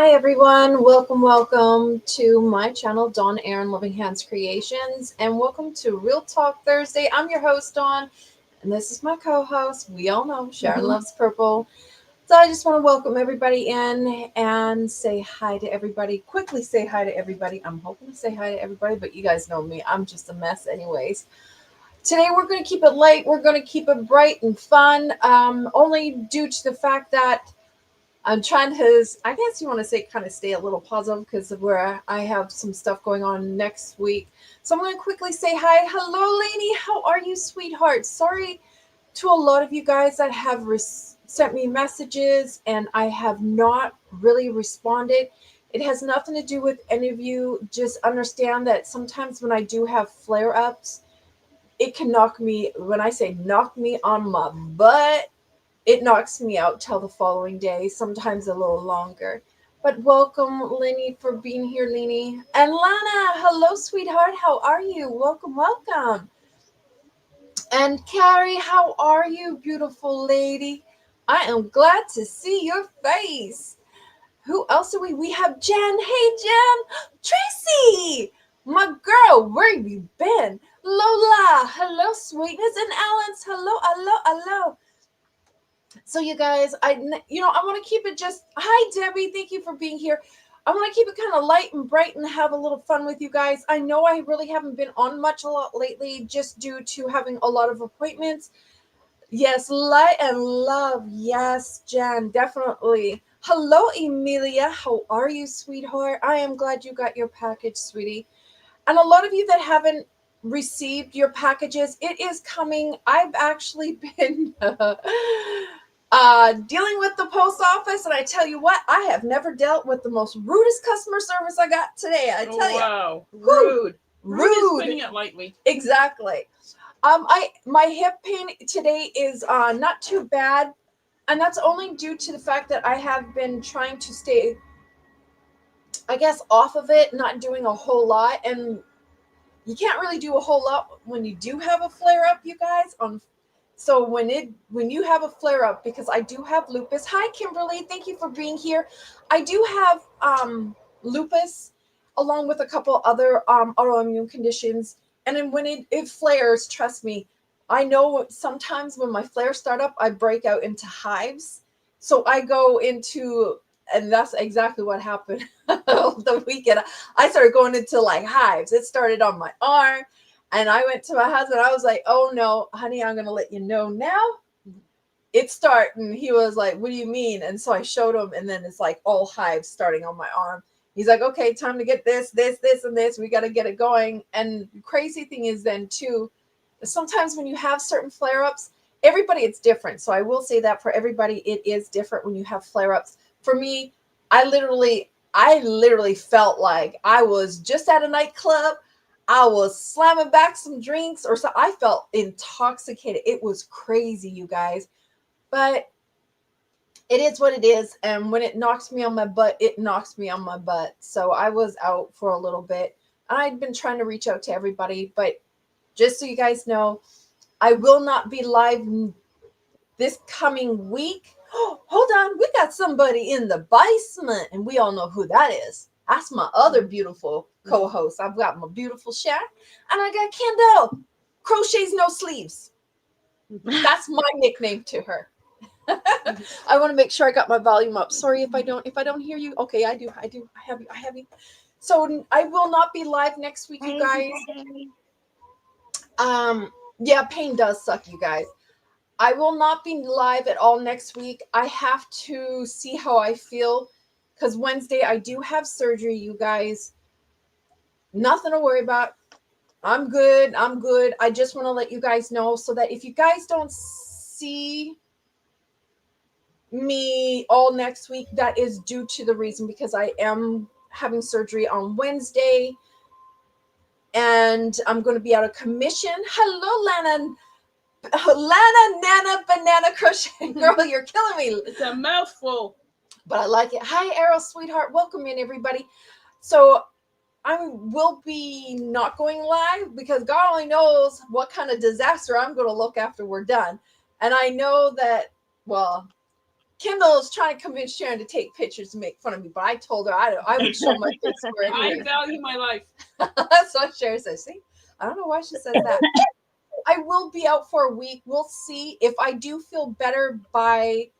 Hi everyone, welcome to my channel, Dawn Aaron Loving Hands Creations, and welcome to Real Talk Thursday. I'm your host, Dawn, and this is my co-host. We all know Sharon loves purple. So I just want to welcome everybody in and say hi to everybody. Quickly say hi to everybody. I'm hoping to say hi to everybody, but you guys know me. I'm just a mess anyways. Today we're going to keep it light. We're going to keep it bright and fun, only due to the fact that I'm trying to, I guess you want to say, kind of stay a little positive because of where I have some stuff going on next week. So I'm going to quickly say hi. Hello, Lainey. How are you, sweetheart? Sorry to a lot of you guys that have sent me messages and I have not really responded. It has nothing to do with any of you. Just understand that sometimes when I do have flare-ups, it can knock me, when I say knock me on my butt, it knocks me out till the following day, sometimes a little longer. But welcome, Lenny, for being here, Lenny. And Lana, hello, sweetheart. How are you? Welcome. And Carrie, how are you, beautiful lady? I am glad to see your face. Who else are we? We have Jen. Hey, Jen. Tracy, my girl, where have you been? Lola, hello, sweetness. And Allen's, hello. So you guys, I want to keep it just, hi Debbie, thank you for being here. I want to keep it kind of light and bright and have a little fun with you guys. I know I really haven't been on much a lot lately just due to having a lot of appointments. Yes, light and love. Yes, Jen, definitely. Hello, Emilia. How are you, sweetheart? I am glad you got your package, sweetie. And a lot of you that haven't received your packages, it is coming. I've actually been dealing with the post office, and I tell you what, I have never dealt with the most rudest customer service I got today. I tell you, wow, rude. Rude is putting it lightly. Exactly. My hip pain today is not too bad, and that's only due to the fact that I have been trying to stay, I guess, off of it, not doing a whole lot, and you can't really do a whole lot when you do have a flare up, you guys. So when you have a flare up, because I do have lupus. Hi, Kimberly. Thank you for being here. I do have lupus, along with a couple other autoimmune conditions. And then when it flares, trust me, I know sometimes when my flares start up, I break out into hives. So I go into, and that's exactly what happened the weekend. I started going into like hives. It started on my arm. And I went to my husband. I was like, oh no, honey, I'm going to let you know now. It's starting. He was like, what do you mean? And so I showed him. And then it's like all hives starting on my arm. He's like, okay, time to get this, and this. We got to get it going. And the crazy thing is then too, sometimes when you have certain flare-ups, everybody, it's different. So I will say that for everybody, it is different when you have flare-ups. For me, I literally felt like I was just at a nightclub. I was slamming back some drinks or so. I felt intoxicated. It was crazy, you guys. But it is what it is. And when it knocks me on my butt, it knocks me on my butt. So I was out for a little bit. I'd been trying to reach out to everybody, but just so you guys know, I will not be live this coming week. Hold on, we got somebody in the basement, and we all know who that is. That's my other beautiful co-host. I've got my beautiful Sharon, and I got Kendall. Crochets no sleeves. That's my nickname to her. I want to make sure I got my volume up. Sorry if I don't hear you. Okay, I do. I have you. So I will not be live next week, you guys. Yeah, pain does suck, you guys. I will not be live at all next week. I have to see how I feel because Wednesday I do have surgery, you guys. Nothing to worry about. I'm good. I just want to let you guys know so that if you guys don't see me all next week, that is due to the reason because I am having surgery on Wednesday and I'm going to be out of commission. Hello, Lana, Nana, Banana Crochet Girl, you're killing me. It's a mouthful. But I like it. Hi, Arrow, sweetheart. Welcome in, everybody. So I will be not going live because God only knows what kind of disaster I'm going to look after we're done. And I know that, well, Kendall's trying to convince Sharon to take pictures to make fun of me, but I told her I would show my face for it I anyway. value my life. That's what Sharon says. See, I don't know why she says that. I will be out for a week. We'll see if I do feel better by,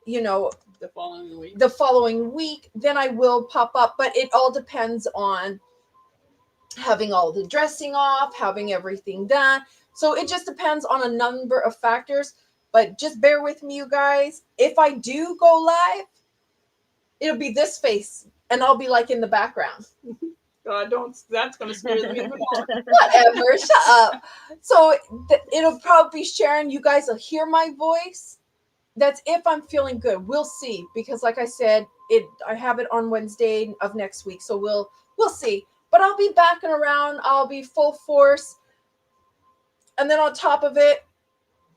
The following week. the following week, then I will pop up. But it all depends on having all the dressing off, having everything done. So it just depends on a number of factors. But just bear with me, you guys. If I do go live, it'll be this face, and I'll be like in the background. Don't. That's gonna scare them even more. Whatever, shut up. So it'll probably be Sharon. You guys will hear my voice. That's if I'm feeling good. We'll see, because like I said, I have it on Wednesday of next week, so we'll see. But I'll be backing around. I'll be full force. And then on top of it,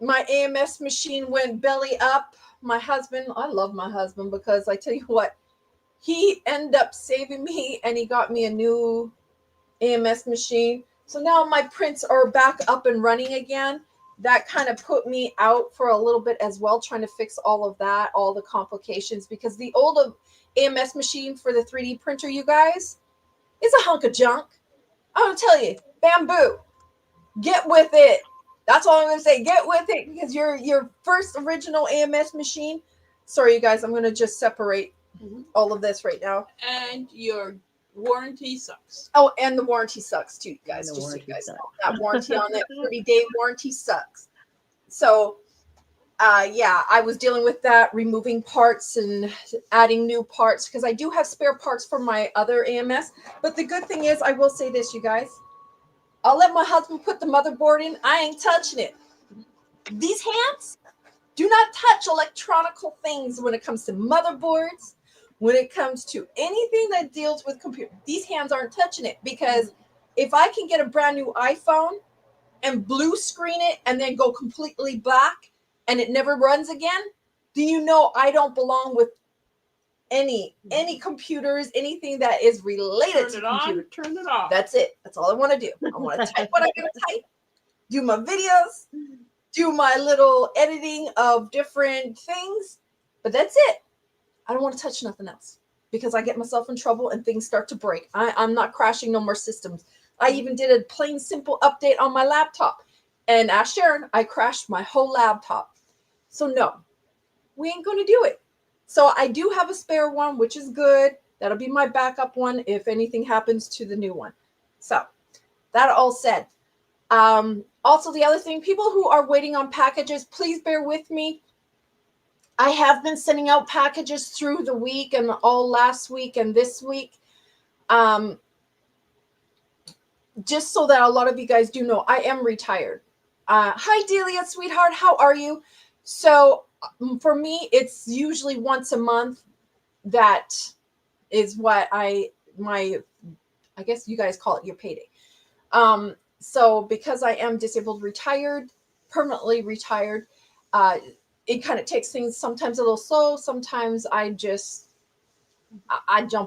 my AMS machine went belly up. My husband, I love my husband, because I tell you what, he ended up saving me, and he got me a new AMS machine. So now my prints are back up and running again. That kind of put me out for a little bit as well, trying to fix all of that, all the complications, because the old AMS machine for the 3D printer, you guys, is a hunk of junk. I'm going to tell you, bamboo, get with it. That's all I'm going to say. Get with it, because your first original AMS machine. Sorry, you guys, I'm going to just separate all of this right now. And your warranty sucks. Oh, and the warranty sucks too, you guys. And the Just so you warranty guys sucks. know, that warranty on that 30-day warranty sucks. So, yeah, I was dealing with that, removing parts and adding new parts, because I do have spare parts for my other AMS. But the good thing is, I will say this, you guys. I'll let my husband put the motherboard in. I ain't touching it. These hands do not touch electronical things when it comes to motherboards, when it comes to anything that deals with computer. These hands aren't touching it, because if I can get a brand new iPhone and blue screen it and then go completely black and it never runs again, then you know I don't belong with any computers, anything that is related to computers. Turn it off. That's it. That's all I want to do. I want to type what I gotta type, do my videos, do my little editing of different things, but that's it. I don't want to touch nothing else, because I get myself in trouble and things start to break. I'm not crashing no more systems. I even did a plain simple update on my laptop, and ask Sharon, I crashed my whole laptop. So no, we ain't going to do it. So I do have a spare one, which is good. That'll be my backup one if anything happens to the new one. So that all said, also the other thing, people who are waiting on packages, please bear with me. I have been sending out packages through the week and all last week and this week. Just so that a lot of you guys do know, I am retired. Hi, Delia, sweetheart. How are you? So for me, it's usually once a month. That is what I guess you guys call it your payday. So because I am disabled, retired, permanently retired, it kind of takes things sometimes a little slow. Sometimes I jump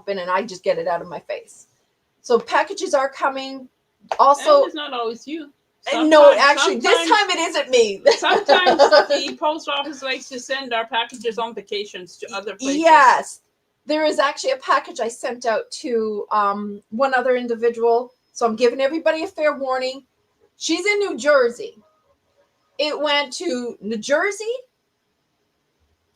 in and I just get it out of my face. So packages are coming. Also, and it's not always you. No, actually, this time it isn't me. Sometimes the post office likes to send our packages on vacations to other places. Yes. There is actually a package I sent out to one other individual. So I'm giving everybody a fair warning. She's in New Jersey. It went to New Jersey,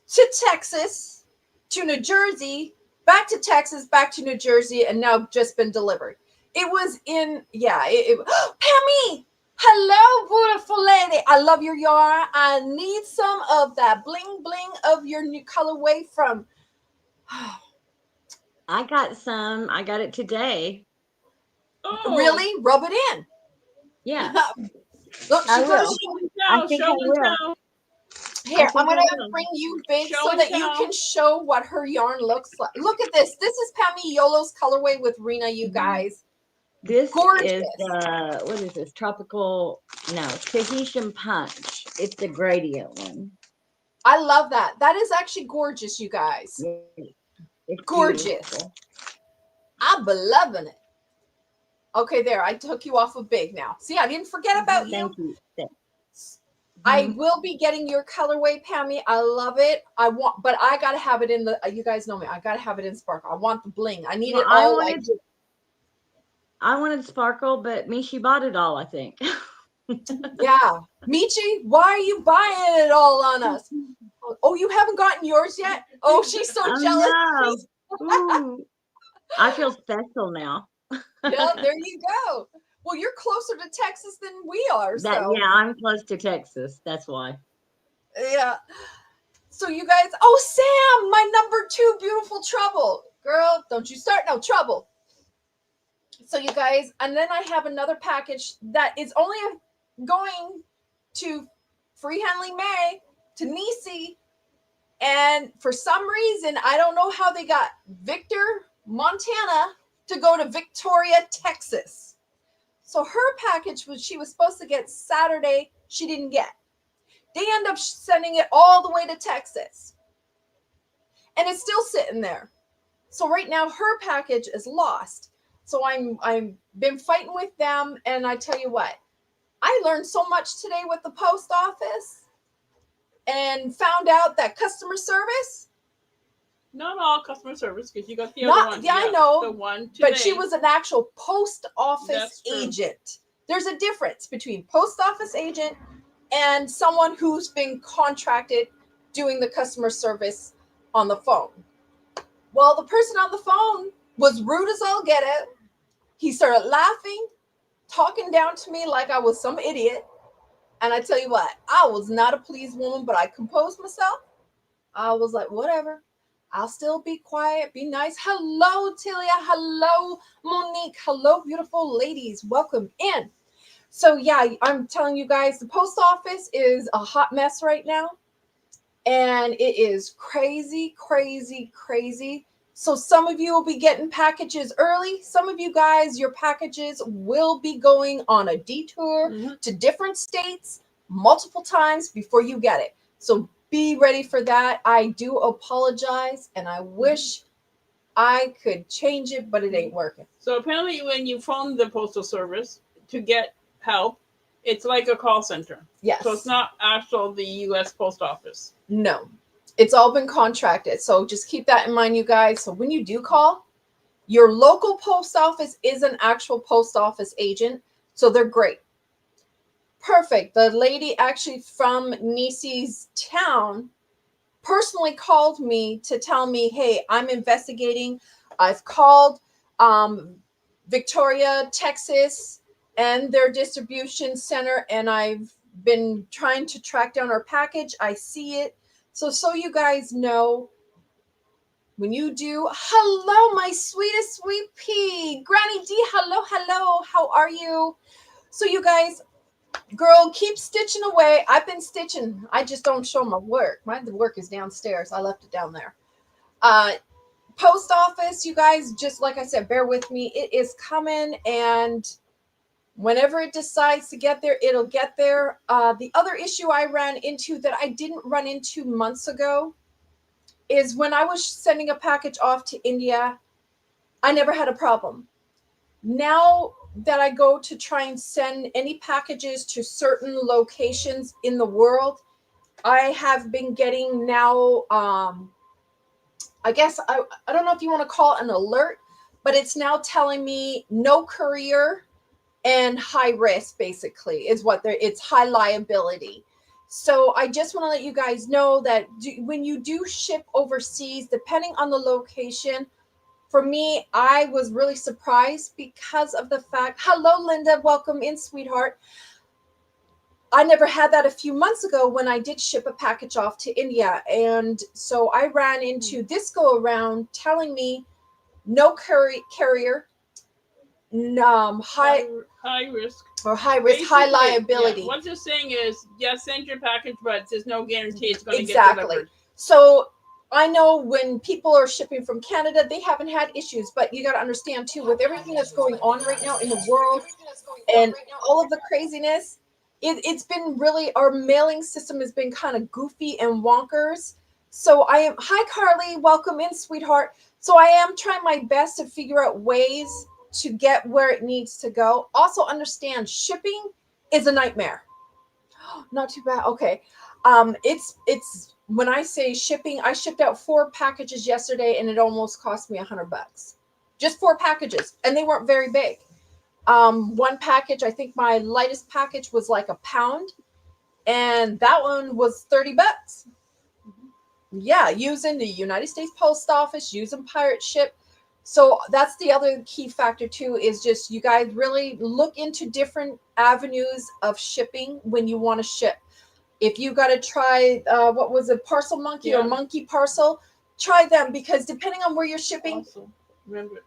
to Texas, to New Jersey, back to Texas, back to New Jersey, and now just been delivered. It was in, Pammy! Hello, beautiful lady. I love your yarn. I need some of that bling bling of your new colorway from. I got some. I got it today. Oh, Really? Rub it in. Yeah. Look, I she's will. gonna show. I think I will. Here, I'm gonna I will. bring you big Show so and that you tell. can show what her yarn looks like. Look at this. This is Pammy Yolo's colorway with Rena, you guys. This Gorgeous. is what is this? Tropical? No, Tahitian Punch. It's the gradient one. I love that. That is actually gorgeous, you guys. Yeah, it's Gorgeous. beautiful. I'm loving it. Okay, there. I took you off of big now. See, I didn't forget about you. Thank you. I will be getting your colorway, Pammy. I love it. But I gotta have it in the. You guys know me. I gotta have it in sparkle. I want the bling. I need it all. I wanted sparkle, but Mishi bought it all, I think. Yeah, Michi, why are you buying it all on us? Oh, you haven't gotten yours yet? Oh, she's so jealous. No. I feel special now. Yeah, there you go. Well, you're closer to Texas than we are. So Yeah, I'm close to Texas. That's why. Yeah. So you guys, oh, Sam, my number 2 beautiful trouble. Girl, don't you start no trouble. So you guys, and then I have another package that is only going to Free Handling May, to Nisi. And for some reason, I don't know how they got Victor, Montana to go to Victoria, Texas. So her package she was supposed to get Saturday, she didn't get. They end up sending it all the way to Texas. And it's still sitting there. So right now her package is lost. So I'm been fighting with them, and I tell you what, I learned so much today with the post office and found out that customer service. Not all customer service, because you got the other one. Yeah, I know. The one today. But she was an actual post office agent. There's a difference between post office agent and someone who's been contracted doing the customer service on the phone. Well, the person on the phone was rude as all get out. He started laughing, talking down to me like I was some idiot. And I tell you what, I was not a pleased woman, but I composed myself. I was like, whatever. I'll still be quiet, be nice. Hello, Tilia. Hello, Monique. Hello, beautiful ladies. Welcome in. So yeah, I'm telling you guys, the post office is a hot mess right now. And it is crazy, crazy, crazy. So some of you will be getting packages early. Some of you guys, your packages will be going on a detour to different states multiple times before you get it. So be ready for that. I do apologize, and I wish I could change it, but it ain't working. So apparently when you phone the postal service to get help, it's like a call center. Yes. So it's not actual the U.S. Post Office. No. It's all been contracted. So just keep that in mind, you guys. So when you do call, your local post office is an actual post office agent. So they're great. Perfect. The lady actually from Nisi's town personally called me to tell me, hey, I'm investigating. I've called Victoria, Texas, and their distribution center, and I've been trying to track down our package. I see it. So you guys know, when you do, hello, my sweetest sweet pea, Granny D, hello, how are you? So you guys, girl, keep stitching away. I've been stitching. I just don't show my work. The work is downstairs. I left it down there. Post office, you guys, just like I said, bear with me. It is coming, and whenever it decides to get there, it'll get there. The other issue I ran into that I didn't run into months ago is when I was sending a package off to India, I never had a problem. Now that I go to try and send any packages to certain locations in the world, I have been getting now, I guess, I don't know if you want to call it an alert, but it's now telling me no courier and high risk, basically, is what it's high liability. So I just want to let you guys know that when you do ship overseas, depending on the location, for me, I was really surprised because of the fact, hello, Linda, welcome in, sweetheart. I never had that a few months ago when I did ship a package off to India. And so I ran into this go around telling me no carrier, high risk or high risk, basically, high liability. Yeah, what they're saying is, yes, send your package, but there's no guarantee it's going to get delivered. So I know when people are shipping from Canada, they haven't had issues, but you got to understand too, with everything that's going on right now in the world and all of the craziness, it's been really, our mailing system has been kind of goofy and wonkers. So hi Carly, welcome in, sweetheart. So I am trying my best to figure out ways to get where it needs to go. Also understand, shipping is a nightmare. Not too bad. Okay. It's when I say shipping, I shipped out 4 packages yesterday and it almost cost me $100. Just 4 packages, and they weren't very big. One package, I think my lightest package was like a pound, and that one was $30. Yeah, using the United States Post Office, using Pirate Ship. So that's the other key factor too, is just you guys really look into different avenues of shipping when you want to ship. If you got to try, what was it, Parcel Monkey or Monkey Parcel, try them, because depending on where you're shipping. Also, remember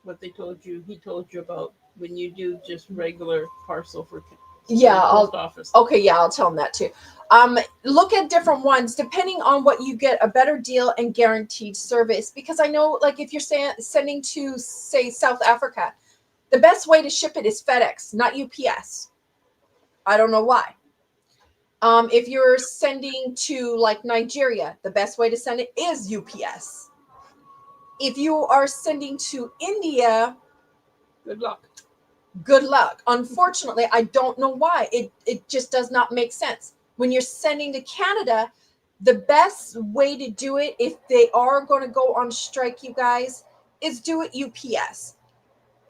what they told you, he told you about when you do just regular parcel for Yeah, post office. Okay, yeah, I'll tell them that too. Look at different ones depending on what you get a better deal and guaranteed service. Because I know, like, if you're sending to, say, South Africa, the best way to ship it is FedEx, not UPS. I don't know why. If you're sending to, like, Nigeria, the best way to send it is UPS. If you are sending to India, good luck. Good luck. Unfortunately, I don't know why. It just does not make sense. When you're sending to Canada, the best way to do it, if they are going to go on strike, you guys, is do it UPS.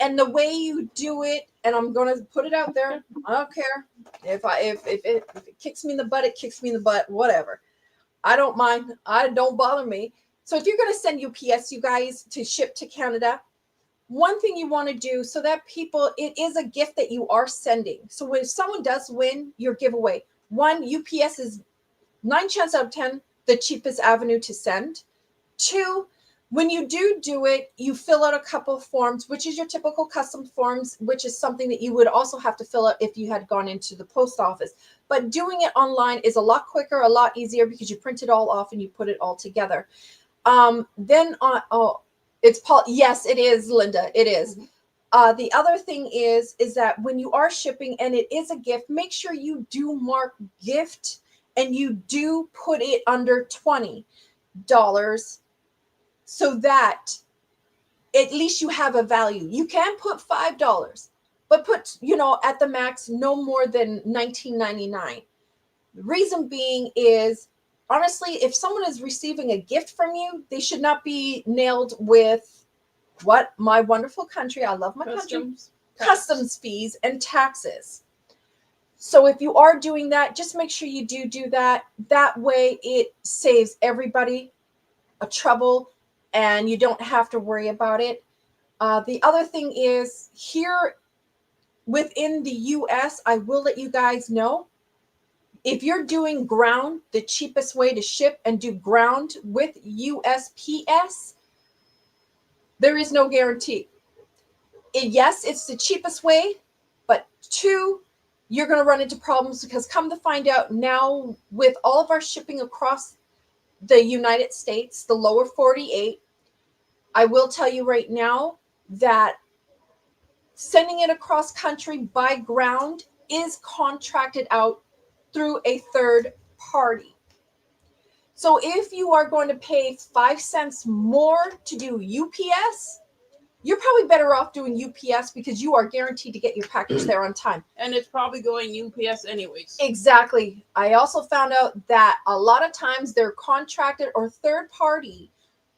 And the way you do it, and I'm going to put it out there, I don't care. If it kicks me in the butt, it kicks me in the butt, whatever. I don't mind. I don't bother me. So if you're going to send UPS, you guys, to ship to Canada, one thing you want to do so that people, it is a gift that you are sending. So when someone does win your giveaway, one, UPS is 9 chances out of 10 the cheapest avenue to send. 2, when you do it, you fill out a couple forms, which is your typical custom forms, which is something that you would also have to fill out if you had gone into the post office. But doing it online is a lot quicker, a lot easier, because you print it all off and you put it all together. Then on, it's Paul. Yes, it is, Linda. It is. The other thing is that when you are shipping and it is a gift, make sure you do mark gift and you do put it under $20 so that at least you have a value. You can put $5, but put, at the max, no more than $19.99. The reason being is, honestly, if someone is receiving a gift from you, they should not be nailed with my wonderful country. I love my customs fees and taxes. So if you are doing that, just make sure you do that. That way it saves everybody a trouble and you don't have to worry about it. The other thing is, here within the US, I will let you guys know, if you're doing ground, the cheapest way to ship and do ground with USPS, there is no guarantee. Yes, it's the cheapest way, but 2, you're going to run into problems, because come to find out now, with all of our shipping across the United States, the lower 48, I will tell you right now that sending it across country by ground is contracted out through a third party. So if you are going to pay 5 cents more to do UPS, you're probably better off doing UPS, because you are guaranteed to get your package there on time. And it's probably going UPS anyways. Exactly. I also found out that a lot of times their contracted or third party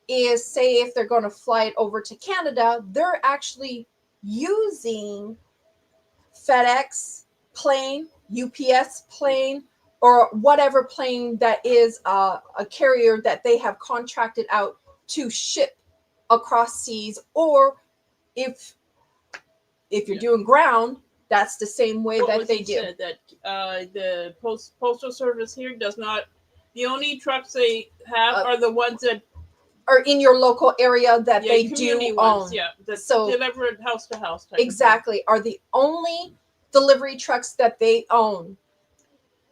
is, say, if they're going to fly it over to Canada, they're actually using FedEx plane, UPS plane, or whatever plane that is a carrier that they have contracted out to ship across seas. Or if you're doing ground, that's the same way that they do. Said that the postal service here does not. The only trucks they have are the ones that are in your local area that they do own. Yeah, so delivered house to house. Exactly, are the only delivery trucks that they own.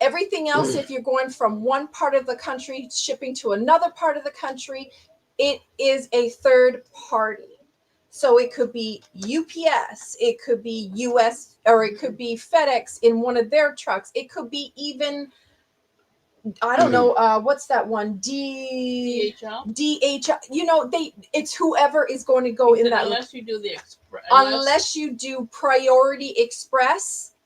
Everything else, if you're going from one part of the country shipping to another part of the country, it is a third party. So it could be UPS, it could be US, or it could be FedEx in one of their trucks. It could be even, I don't know, what's that one? DHL. It's whoever is going to go in that. Unless you do the express. Unless you do priority express,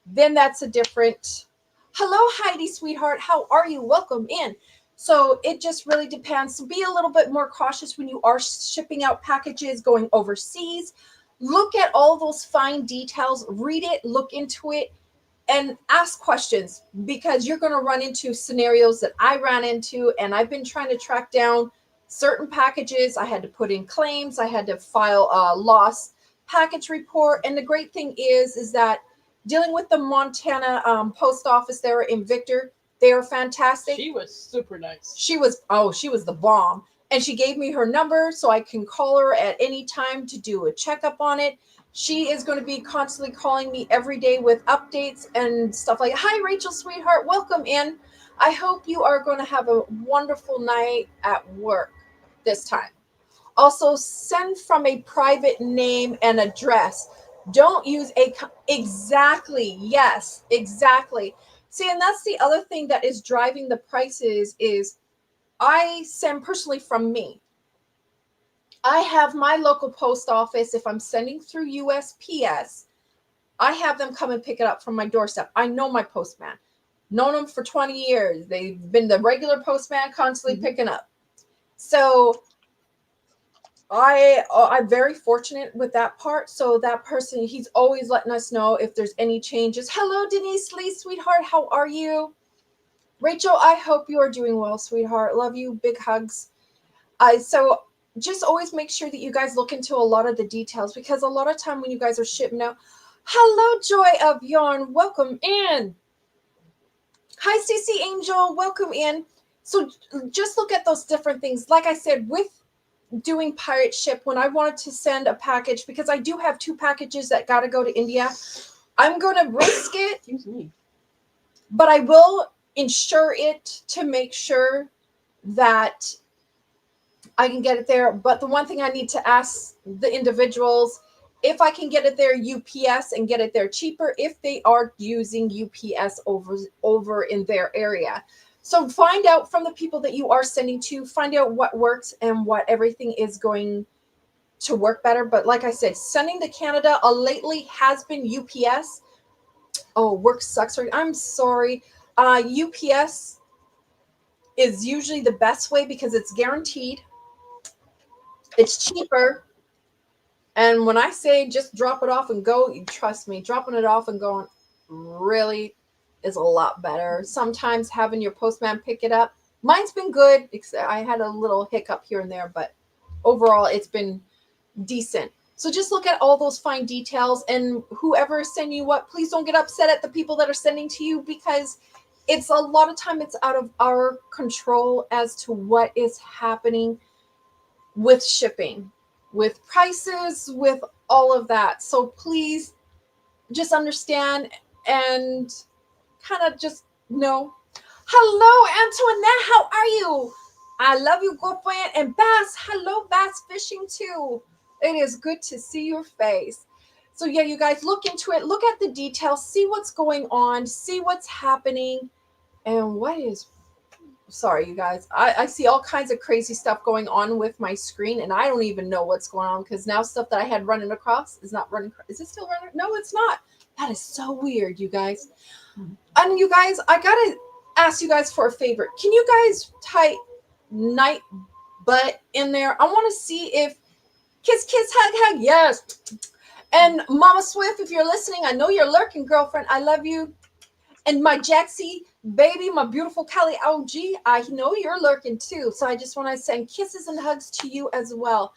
then that's a different. Hello, Heidi, sweetheart. How are you? Welcome in. So it just really depends. So be a little bit more cautious when you are shipping out packages going overseas. Look at all those fine details, read it, look into it, and ask questions, because you're going to run into scenarios that I ran into. And I've been trying to track down certain packages. I had to put in claims. I had to file a lost package report. And the great thing is that dealing with the Montana post office there in Victor, they are fantastic. She was super nice. She was the bomb. And she gave me her number so I can call her at any time to do a checkup on it. She is going to be constantly calling me every day with updates and stuff like, hi, Rachel, sweetheart, welcome in. I hope you are going to have a wonderful night at work this time. Also, send from a private name and address. Don't use exactly. Yes, exactly. See, and that's the other thing that is driving the prices is I send personally from me. I have my local post office. If I'm sending through USPS, I have them come and pick it up from my doorstep. I know my postman. Known them for 20 years. They've been the regular postman constantly picking up. So I'm very fortunate with that part. So that person, he's always letting us know if there's any changes. Hello, Denise Lee, sweetheart. How are you? Rachel, I hope you are doing well, sweetheart. Love you. Big hugs. So just always make sure that you guys look into a lot of the details, because a lot of time when you guys are shipping out, hello, Joy of Yarn, welcome in. Hi, CC Angel, welcome in. So just look at those different things. Like I said, with doing pirate ship, when I wanted to send a package, because I do have 2 packages that got to go to India, I'm going to risk it, but I will insure it to make sure that I can get it there. But the one thing I need to ask the individuals, if I can get it there UPS and get it there cheaper, if they are using UPS over in their area. So find out from the people that you are sending to, find out what works and what everything is going to work better. But like I said, sending to Canada lately has been UPS. Oh, work sucks. I'm sorry. UPS is usually the best way because it's guaranteed. It's cheaper. And when I say just drop it off and go, trust me, dropping it off and going really is a lot better. Sometimes having your postman pick it up. Mine's been good. I had a little hiccup here and there, but overall it's been decent. So just look at all those fine details, and whoever is sending you what, please don't get upset at the people that are sending to you, because it's a lot of time it's out of our control as to what is happening with shipping, with prices, with all of that. So please just understand and kind of just know. Hello, Antoinette. How are you? I love you, girlfriend. And Bass. Hello, Bass Fishing too. It is good to see your face. So yeah, you guys look into it. Look at the details. See what's going on. See what's happening. And what is... Sorry, you guys. I see all kinds of crazy stuff going on with my screen, and I don't even know what's going on, because now stuff that I had running across is not running. Is it still running? No, it's not. That is so weird, you guys. And you guys, I gotta ask you guys for a favor. Can you guys type night butt in there? I want to see if kiss, hug, hug. Yes. And Mama Swift, if you're listening, I know you're lurking, girlfriend. I love you. And my Jaxie baby, my beautiful Kelly OG, I know you're lurking too. So I just want to send kisses and hugs to you as well.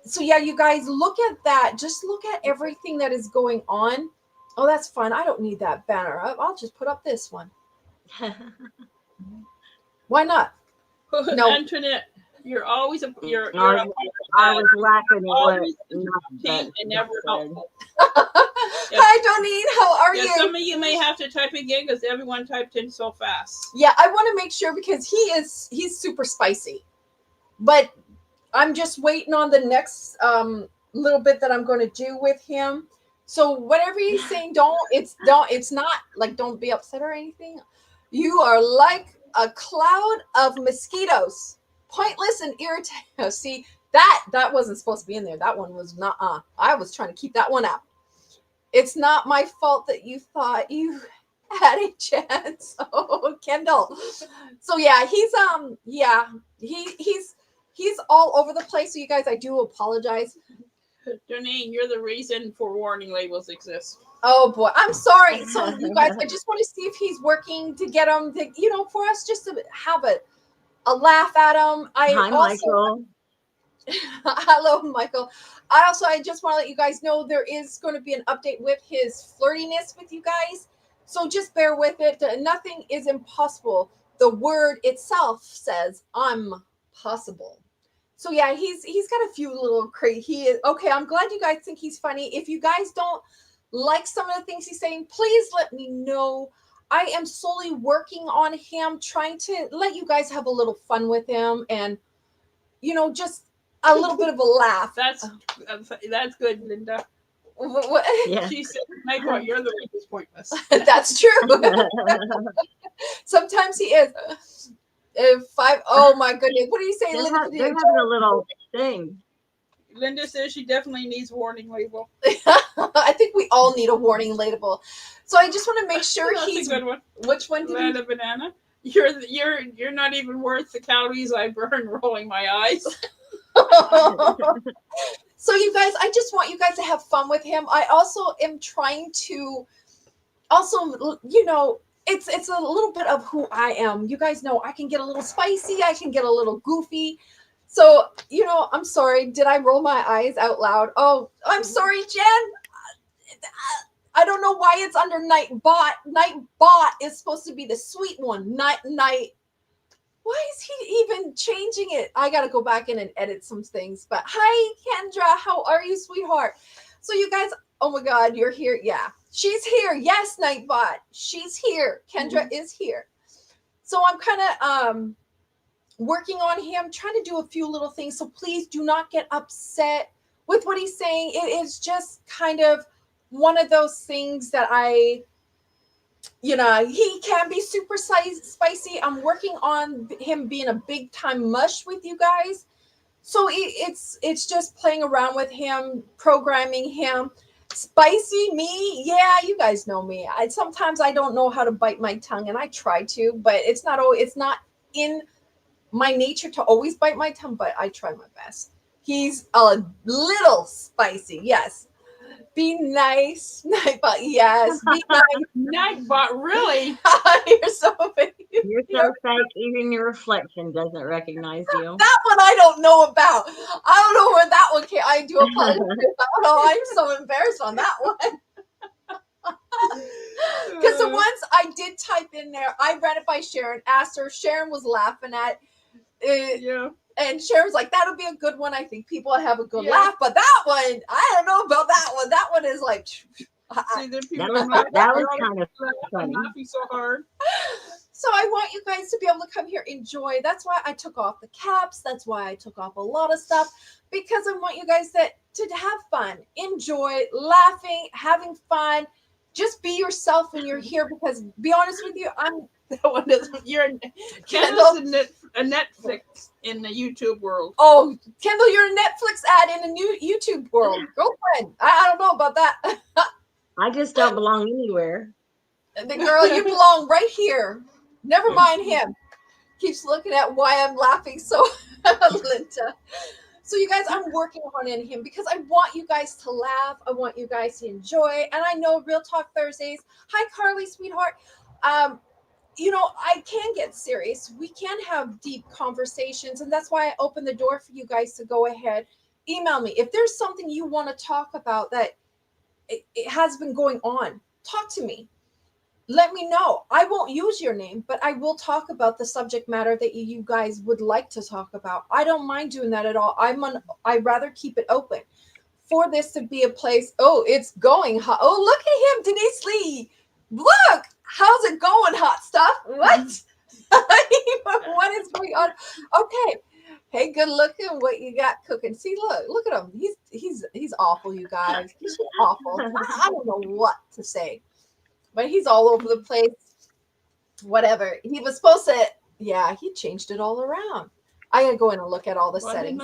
So yeah, you guys, look at that. Just look at everything that is going on. Oh, that's fun. I don't need that banner up. I'll just put up this one. Why not? No, Antoinette, you're always I was laughing always at and never helpful. Hi, Donine. How are you? Some of you may have to type again because everyone typed in so fast. Yeah, I want to make sure, because he's super spicy. But I'm just waiting on the next little bit that I'm going to do with him. So whatever he's saying, it's not like don't be upset or anything. You are like a cloud of mosquitoes, pointless and irritating. See, that wasn't supposed to be in there. That one was not. I was trying to keep that one out. It's not my fault that you thought you had a chance. Oh, Kendall. So yeah, he's all over the place. So you guys, I do apologize. Janine, you're the reason for warning labels exist. Oh boy, I'm sorry. So you guys, I just want to see if he's working to get him to, for us just to have a laugh at him. Hi, Michael. Hello, Michael. I just want to let you guys know there is going to be an update with his flirtiness with you guys. So just bear with it. Nothing is impossible. The word itself says I'm possible. So yeah, he's got a few little crazy. He is okay. I'm glad you guys think he's funny. If you guys don't like some of the things he's saying, please let me know. I am slowly working on him, trying to let you guys have a little fun with him, and just a little bit of a laugh. That's good, Linda. Yeah. She said, Michael, you're the one who's pointless. That's true. Sometimes he is. Oh my goodness. What do you say, Linda? They're having a little thing. Linda says she definitely needs warning label. I think we all need a warning label. So I just want to make sure That's a good one. Which one did Banana banana. You're not even worth the calories I burn rolling my eyes. So you guys, I just want you guys to have fun with him. I also am trying to it's a little bit of who I am. You guys know I can get a little spicy, I can get a little goofy. So, I'm sorry. Did I roll my eyes out loud? Oh, I'm sorry, Jen. I don't know why it's under Nightbot. Nightbot is supposed to be the sweet one. Night. Why is he even changing it? I got to go back in and edit some things. But hi, Kendra. How are you, sweetheart? So you guys, oh my God, you're here. Yeah, she's here. Yes, Nightbot. She's here. Kendra is here. So I'm kind of working on him, trying to do a few little things. So please do not get upset with what he's saying. It is just kind of one of those things that he can be super spicy. I'm working on him being a big time mush with you guys. So it's just playing around with him, programming him. Spicy me, yeah, you guys know me. Sometimes I don't know how to bite my tongue, and I try to, but it's not in my nature to always bite my tongue, but I try my best. He's a little spicy, yes. Be nice, Nightbot. Yes, be nice. Nightbot, really? You're so fake. You're so fake. Even your reflection doesn't recognize you. That one I don't know about. I don't know where that one came. I do apologize. I'm so embarrassed on that one. Because the ones I did type in there, I read it by Sharon. Asked her. Sharon was laughing at it. Yeah. And Sharon's like, that'll be a good one. I think people have a good laugh. But that one, I don't know about that one. That one is like... See, the people that was kind of funny. I'm laughing so hard. So I want you guys to be able to come here, enjoy. That's why I took off the caps. That's why I took off a lot of stuff. Because I want you guys to have fun, enjoy, laughing, having fun. Just be yourself when you're here. Because be honest with you, that one doesn't. You're Kendall's a Netflix in the YouTube world. Oh, Kendall, you're a Netflix ad in a new YouTube world. Girlfriend, I don't know about that. I just don't belong anywhere. The girl, you belong right here. Never mind him. Keeps looking at why I'm laughing so, Linda. So you guys, I'm working on him because I want you guys to laugh. I want you guys to enjoy. And I know Real Talk Thursdays. Hi, Carly, sweetheart. I can get serious. We can have deep conversations. And that's why I open the door for you guys to go ahead. Email me. If there's something you want to talk about that it has been going on, talk to me. Let me know. I won't use your name, but I will talk about the subject matter that you guys would like to talk about. I don't mind doing that at all. I'd rather keep it open for this to be a place. Oh, it's going hot. Oh, look at him, Denise Lee. Look, how's it going, hot stuff? What? What is going on? Okay. Hey, good looking. What you got cooking? See, look at him. He's awful, you guys. He's awful. I don't know what to say. But he's all over the place. Whatever. He was supposed to, he changed it all around. I gotta go in and look at all the settings.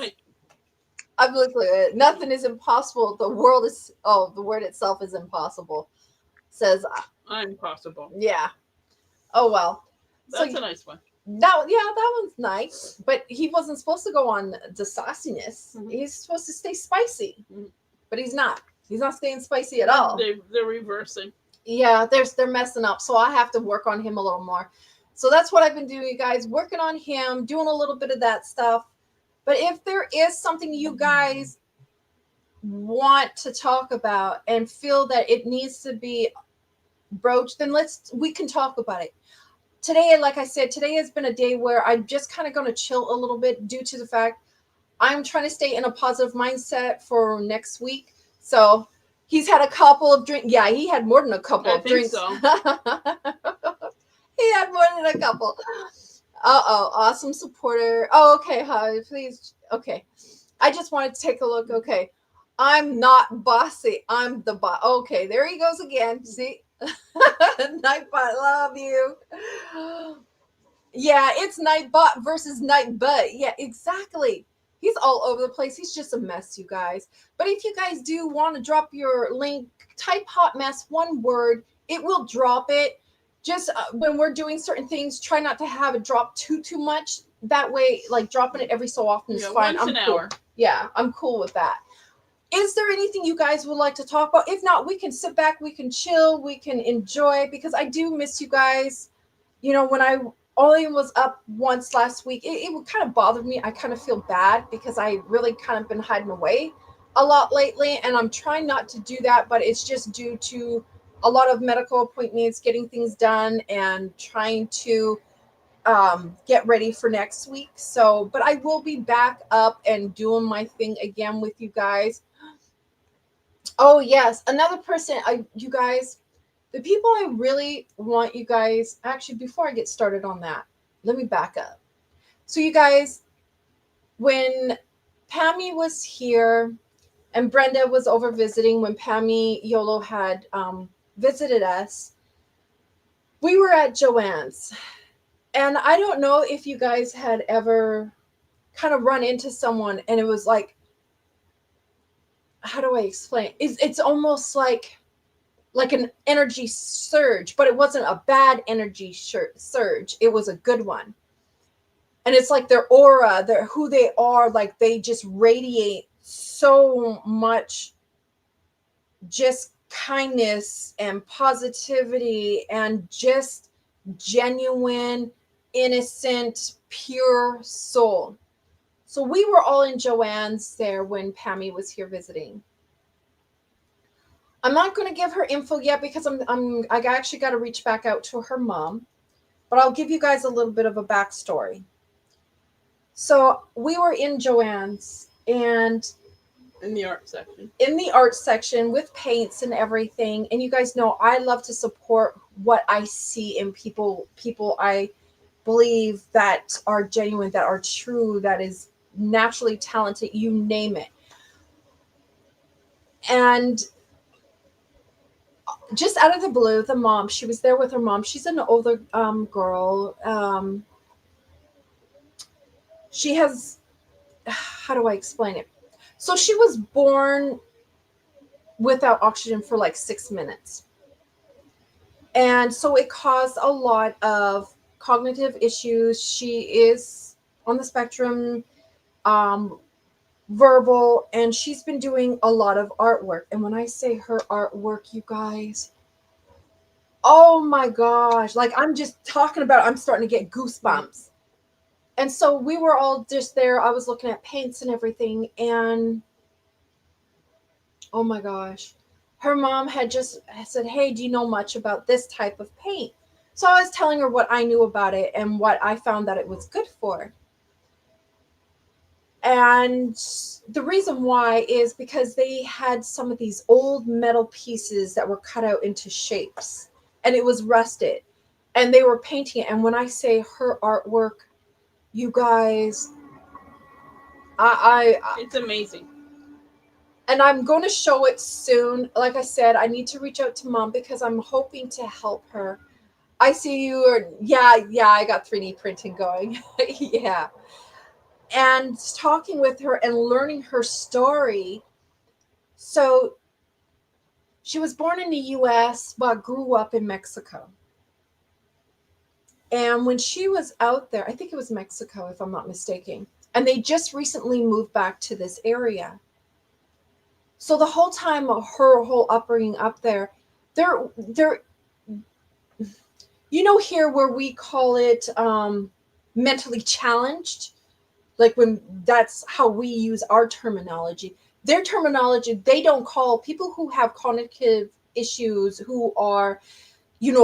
I'm looking at it. Nothing is impossible. The word itself is impossible. Says Impossible. Yeah. Oh well. So That's a nice one. that one's nice, but he wasn't supposed to go on the sauciness. Mhm. He's supposed to stay spicy, Mhm. but he's not. He's not staying spicy at all. They're reversing. Yeah, they're messing up, so I have to work on him a little more. So that's what I've been doing, you guys, working on him, doing a little bit of that stuff. But if there is something you guys want to talk about and feel that it needs to be broached, then we can talk about it. Today, like I said, today has been a day where I'm just kind of going to chill a little bit due to the fact I'm trying to stay in a positive mindset for next week. So he's had a couple of drinks. Yeah, he had more than a couple I of think drinks. so. He had more than a couple. Awesome supporter. Oh, okay, hi, please. Okay. I just wanted to take a look. Okay. I'm not bossy. I'm the boss. Okay, there he goes again. See? Nightbot, love you. Yeah, it's Nightbot versus Nightbot. Yeah, exactly. He's all over the place. He's just a mess, you guys. But if you guys do want to drop your link, type hot mess, one word. It will drop it. Just when we're doing certain things, try not to have it drop too much. That way, like dropping it every so often is fine. Once an cool. hour. Yeah, I'm cool with that. Is there anything you guys would like to talk about? If not, we can sit back, we can chill, we can enjoy, because I do miss you guys. You know, when I only was up once last week, it would kind of bother me. I kind of feel bad because I really kind of been hiding away a lot lately, and I'm trying not to do that, but it's just due to a lot of medical appointments, getting things done, and trying to get ready for next week. So, but I will be back up and doing my thing again with you guys. Oh yes, another person. You guys, the people I really want you guys. Actually, before I get started on that, let me back up. So, you guys, when Pammy was here and Brenda was over visiting, when Pammy Yolo had visited us, we were at Joanne's, and I don't know if you guys had ever kind of run into someone, and it was like, how do I explain? It's almost like an energy surge, but it wasn't a bad energy surge. It was a good one. And it's like their aura, their who they are, like they just radiate so much just kindness and positivity and just genuine, innocent, pure soul. So we were all in Joanne's there when Pammy was here visiting. I'm not going to give her info yet because I actually got to reach back out to her mom, but I'll give you guys a little bit of a backstory. So we were in Joanne's and in the art section. In the art section with paints and everything, and you guys know I love to support what I see in people I believe that are genuine, that are true, that is naturally talented, you name it. And just out of the blue, the mom, she was there with her mom. She's an older girl. She has, how do I explain it? So she was born without oxygen for like 6 minutes. And so it caused a lot of cognitive issues. She is on the spectrum, verbal, and she's been doing a lot of artwork. And when I say her artwork, you guys, oh my gosh, like I'm just talking about, I'm starting to get goosebumps. And so we were all just there. I was looking at paints and everything, and oh my gosh, her mom had just said, hey, do you know much about this type of paint? So I was telling her what I knew about it and what I found that it was good for. And the reason why is because they had some of these old metal pieces that were cut out into shapes, and it was rusted, and they were painting it. And when I say her artwork, you guys, it's amazing. And I'm going to show it soon. Like I said, I need to reach out to mom because I'm hoping to help her. I see you are, yeah, I got 3D printing going. Yeah. And talking with her and learning her story. So She was born in the US, but grew up in Mexico. And when she was out there, I think it was Mexico, if I'm not mistaken, and they just recently moved back to this area. So the whole time of her whole upbringing up there, they're here where we call it mentally challenged, like when that's how we use our terminology. Their terminology, they don't call people who have cognitive issues, who are,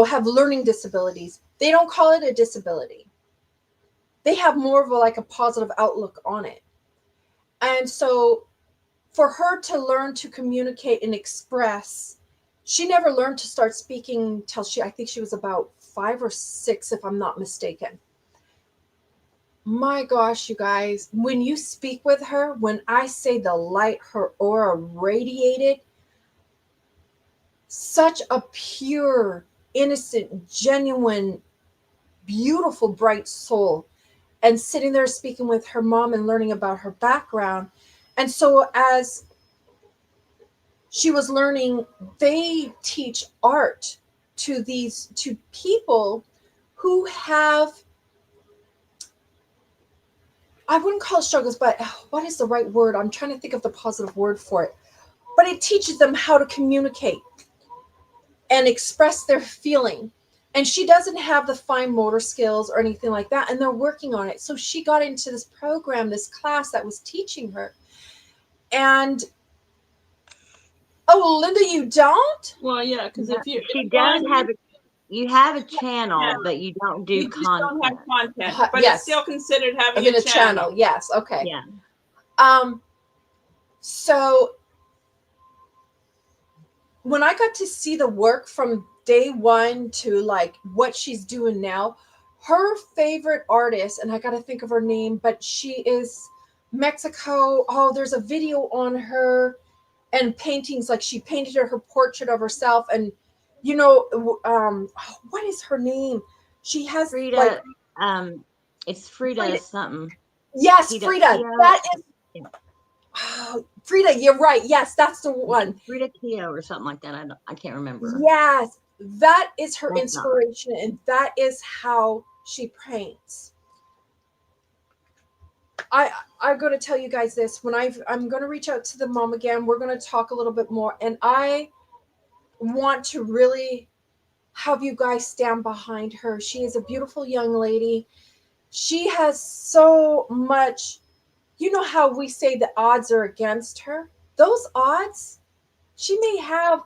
have learning disabilities. They don't call it a disability. They have more of a positive outlook on it. And so for her to learn to communicate and express, she never learned to start speaking till I think she was about 5 or 6, if I'm not mistaken. My gosh, you guys, when you speak with her, when I say the light, her aura radiated, such a pure, innocent, genuine, beautiful, bright soul. And sitting there speaking with her mom and learning about her background. And so as she was learning, they teach art to people who have, I wouldn't call it struggles, but what is the right word? I'm trying to think of the positive word for it. But it teaches them how to communicate and express their feeling. And she doesn't have the fine motor skills or anything like that. And they're working on it. So she got into this program, this class that was teaching her. And, oh, Linda, you don't? Well, yeah, because if you... She does you have a channel, but you don't do you content. Don't have content, but yes. It's still considered having a channel. Yes, okay. Yeah. So when I got to see the work from day one to what she's doing now, her favorite artist, and I got to think of her name, but she is Mexico. Oh, there's a video on her and paintings, like she painted her portrait of herself. And, what is her name? She has Frida, it's Frida something. Yes, Frida. That is... Oh, Frida, you're right. Yes, that's the one. Frida Keogh or something like that. I can't remember. Yes, that is her inspiration, and that is how she paints. I'm going to tell you guys this. When I'm going to reach out to the mom again, we're going to talk a little bit more, and I want to really have you guys stand behind her. She is a beautiful young lady. She has so much. You know how we say the odds are against her? Those odds, she may have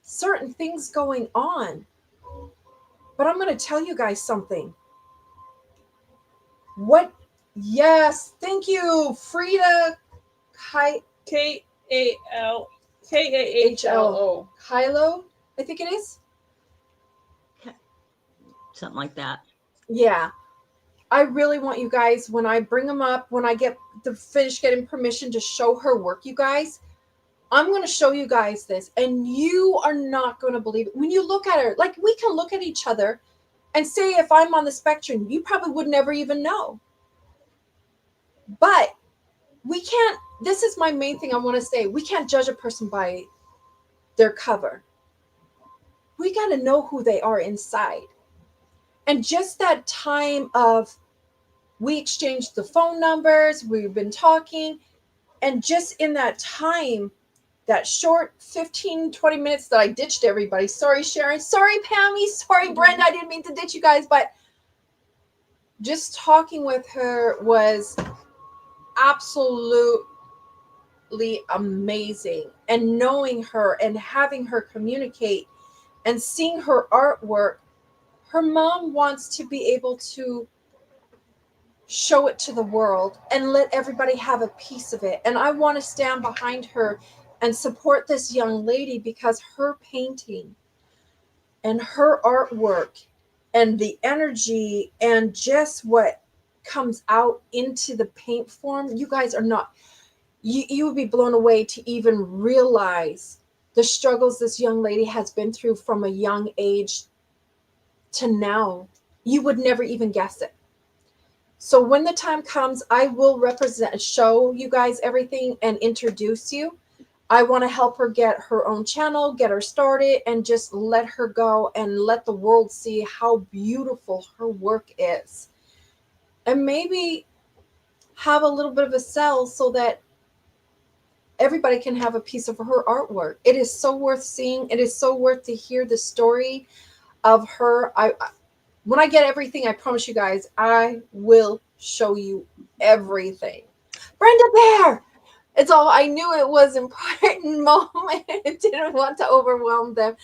certain things going on. But I'm going to tell you guys something. Yes, thank you, Frida Kahlo. Kylo, I think it is. Something like that. Yeah. I really want you guys, when I bring them up, when I get to finish getting permission to show her work, you guys, I'm going to show you guys this, and you are not going to believe it. When you look at her, we can look at each other and say, if I'm on the spectrum, you probably would never even know. But we can't, this is my main thing I want to say. We can't judge a person by their cover. We got to know who they are inside. And just that time of, we exchanged the phone numbers, we've been talking, and just in that time, that short 15, 20 minutes that I ditched everybody. Sorry, Sharon. Sorry, Pammy. Sorry, Brenda. I didn't mean to ditch you guys, but just talking with her was absolutely amazing. And knowing her and having her communicate and seeing her artwork, her mom wants to be able to show it to the world and let everybody have a piece of it. And I want to stand behind her and support this young lady, because her painting and her artwork and the energy and just what comes out into the paint form, you guys are not, you would be blown away to even realize the struggles this young lady has been through from a young age to now. You would never even guess it. So when the time comes, I will show you guys everything and introduce you. I want to help her get her own channel, get her started, and just let her go and let the world see how beautiful her work is. And maybe have a little bit of a sell so that everybody can have a piece of her artwork. It is so worth seeing. It is so worth to hear the story of her. When I get everything, I promise you guys, I will show you everything. Brenda Bear! It's all I knew it was important moment. Didn't want to overwhelm them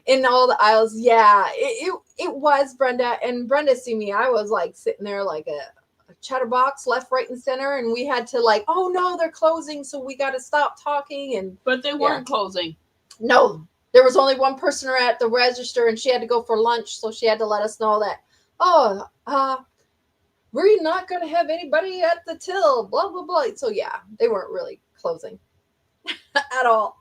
in all the aisles. Yeah, it was Brenda. And Brenda see me. I was like sitting there like a chatterbox left, right, and center. And we had to like, oh no, they're closing, so we got to stop talking. And But they weren't closing. no, there was only one person at the register, and she had to go for lunch, so she had to let us know that, oh, we're not going to have anybody at the till, blah, blah, blah. So yeah, they weren't really closing at all.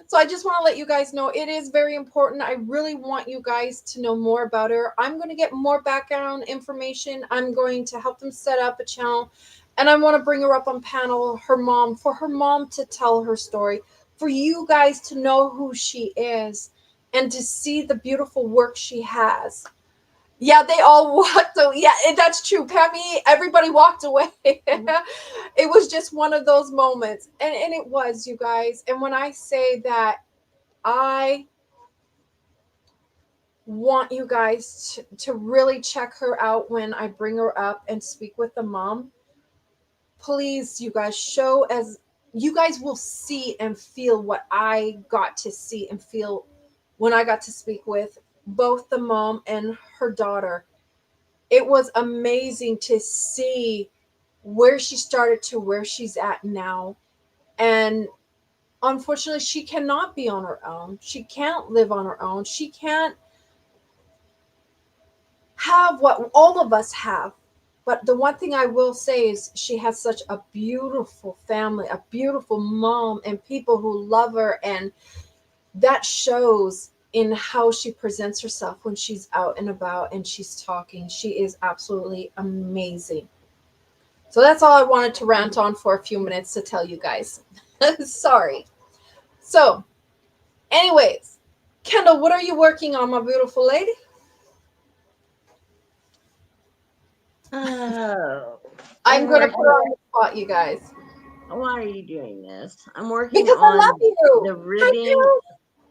So I just want to let you guys know it is very important. I really want you guys to know more about her. I'm going to get more background information. I'm going to help them set up a channel, and I want to bring her up on panel, her mom, for her mom to tell her story, for you guys to know who she is and to see the beautiful work she has. Yeah, they all walked away. Yeah, that's true. Pammy, everybody walked away. It was just one of those moments. And it was, you guys. And when I say that, I want you guys to really check her out when I bring her up and speak with the mom. Please, you guys, show as you guys will see and feel what I got to see and feel when I got to speak with both the mom and her daughter. It was amazing to see where she started to where she's at now. And unfortunately, she cannot be on her own. She can't live on her own. She can't have what all of us have. But the one thing I will say is she has such a beautiful family, a beautiful mom, and people who love her. And that shows in how she presents herself when she's out and about and she's talking. She is absolutely amazing. So that's all I wanted to rant on for a few minutes to tell you guys. Sorry. So, anyways, Kendall, what are you working on, my beautiful lady? Oh, I'm going to put her on the spot, you guys. why are you doing this? I'm working Because I on love you. the Hi, ribbing Kendall.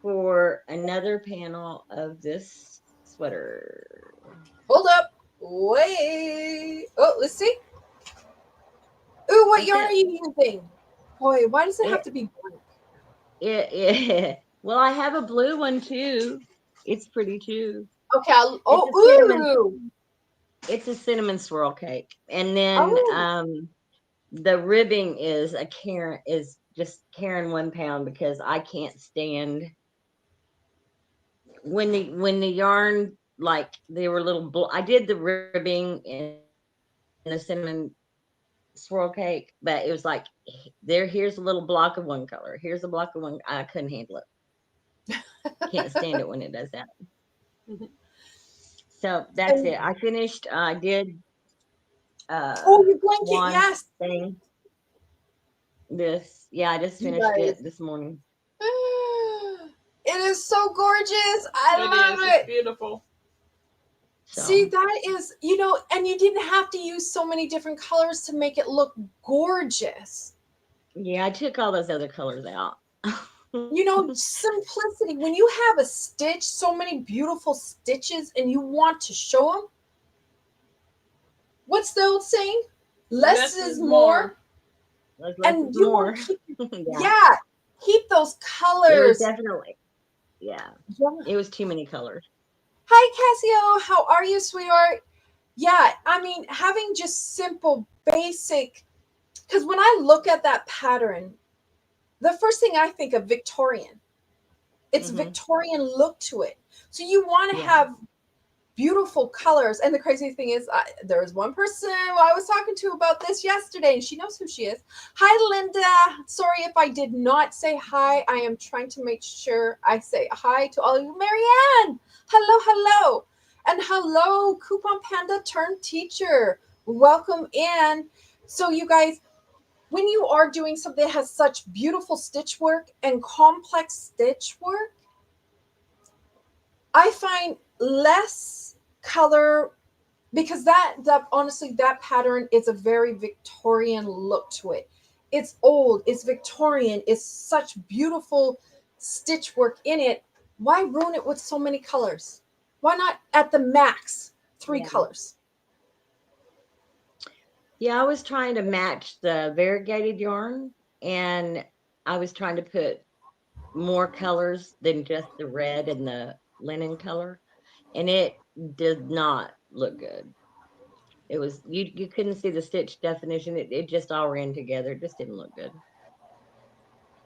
for another panel of this sweater. Hold up. Wait. Oh, let's see. Ooh, what yarn are you using? Boy, why does it have to be blue? Well, I have a blue one too. It's pretty too. Okay. It's a cinnamon swirl cake, and then the ribbing is just Karen 1 pound, because I can't stand when the yarn, like they were little. I did the ribbing in the cinnamon swirl cake, but it was like here's a little block of one color, here's a block of one. I couldn't handle it. Can't stand it when it does that. So that's it. I finished. I did. Your blanket, yes. Thing. I just finished it this morning. It is so gorgeous. I love it. It's beautiful. So. See, that is, and you didn't have to use so many different colors to make it look gorgeous. Yeah, I took all those other colors out. Simplicity. When you have a stitch, so many beautiful stitches, and you want to show them. What's the old saying? Less is more. And you more. Keep those colors. It was definitely, it was too many colors. Hi, Cassio. How are you, sweetheart? Yeah, I mean, having just simple, basic, because when I look at that pattern, the first thing I think of Victorian. It's Victorian look to it. So you want to have beautiful colors. And the crazy thing is, there was one person I was talking to about this yesterday, and she knows who she is. Hi, Linda. Sorry if I did not say hi. I am trying to make sure I say hi to all of you. Marianne, hello. And hello, Coupon Panda turned teacher. Welcome in. So you guys, when you are doing something that has such beautiful stitch work and complex stitch work, I find less color, because that honestly, that pattern is a very Victorian look to it. It's old, it's Victorian, it's such beautiful stitch work in it. Why ruin it with so many colors? Why not at the max 3 Yeah. colors? Yeah, I was trying to match the variegated yarn, and I was trying to put more colors than just the red and the linen color, and it did not look good. It was you couldn't see the stitch definition. It just all ran together. It just didn't look good.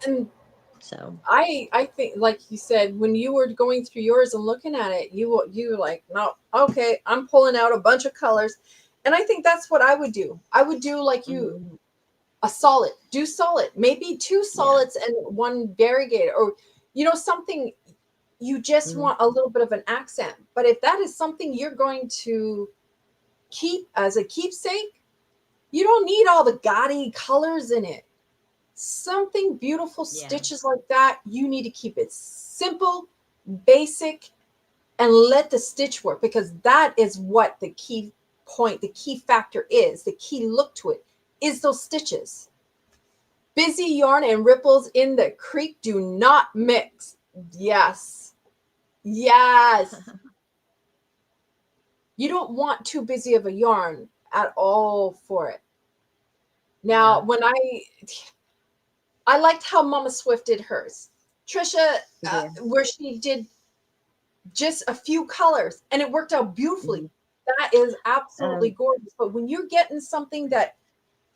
And So I think, like you said, when you were going through yours and looking at it, you were like, no, okay, I'm pulling out a bunch of colors, and I think that's what I would do. I would do like you, mhm, a solid, do solid, maybe 2 yeah, solids and 1 variegated, or something. You just mhm, want a little bit of an accent, but if that is something you're going to keep as a keepsake, you don't need all the gaudy colors in it. Something beautiful yeah, stitches like that, you need to keep it simple, basic, and let the stitch work, because that is what the key point, the key factor is, the key look to it is those stitches. Busy yarn and ripples in the creek do not mix. Yes. Yes. You don't want too busy of a yarn at all for it. Now, yeah, when I liked how Mama Swift did hers. Trisha, yeah. where she did just a few colors and it worked out beautifully. Mhm. That is absolutely Um, gorgeous. But when you're getting something that,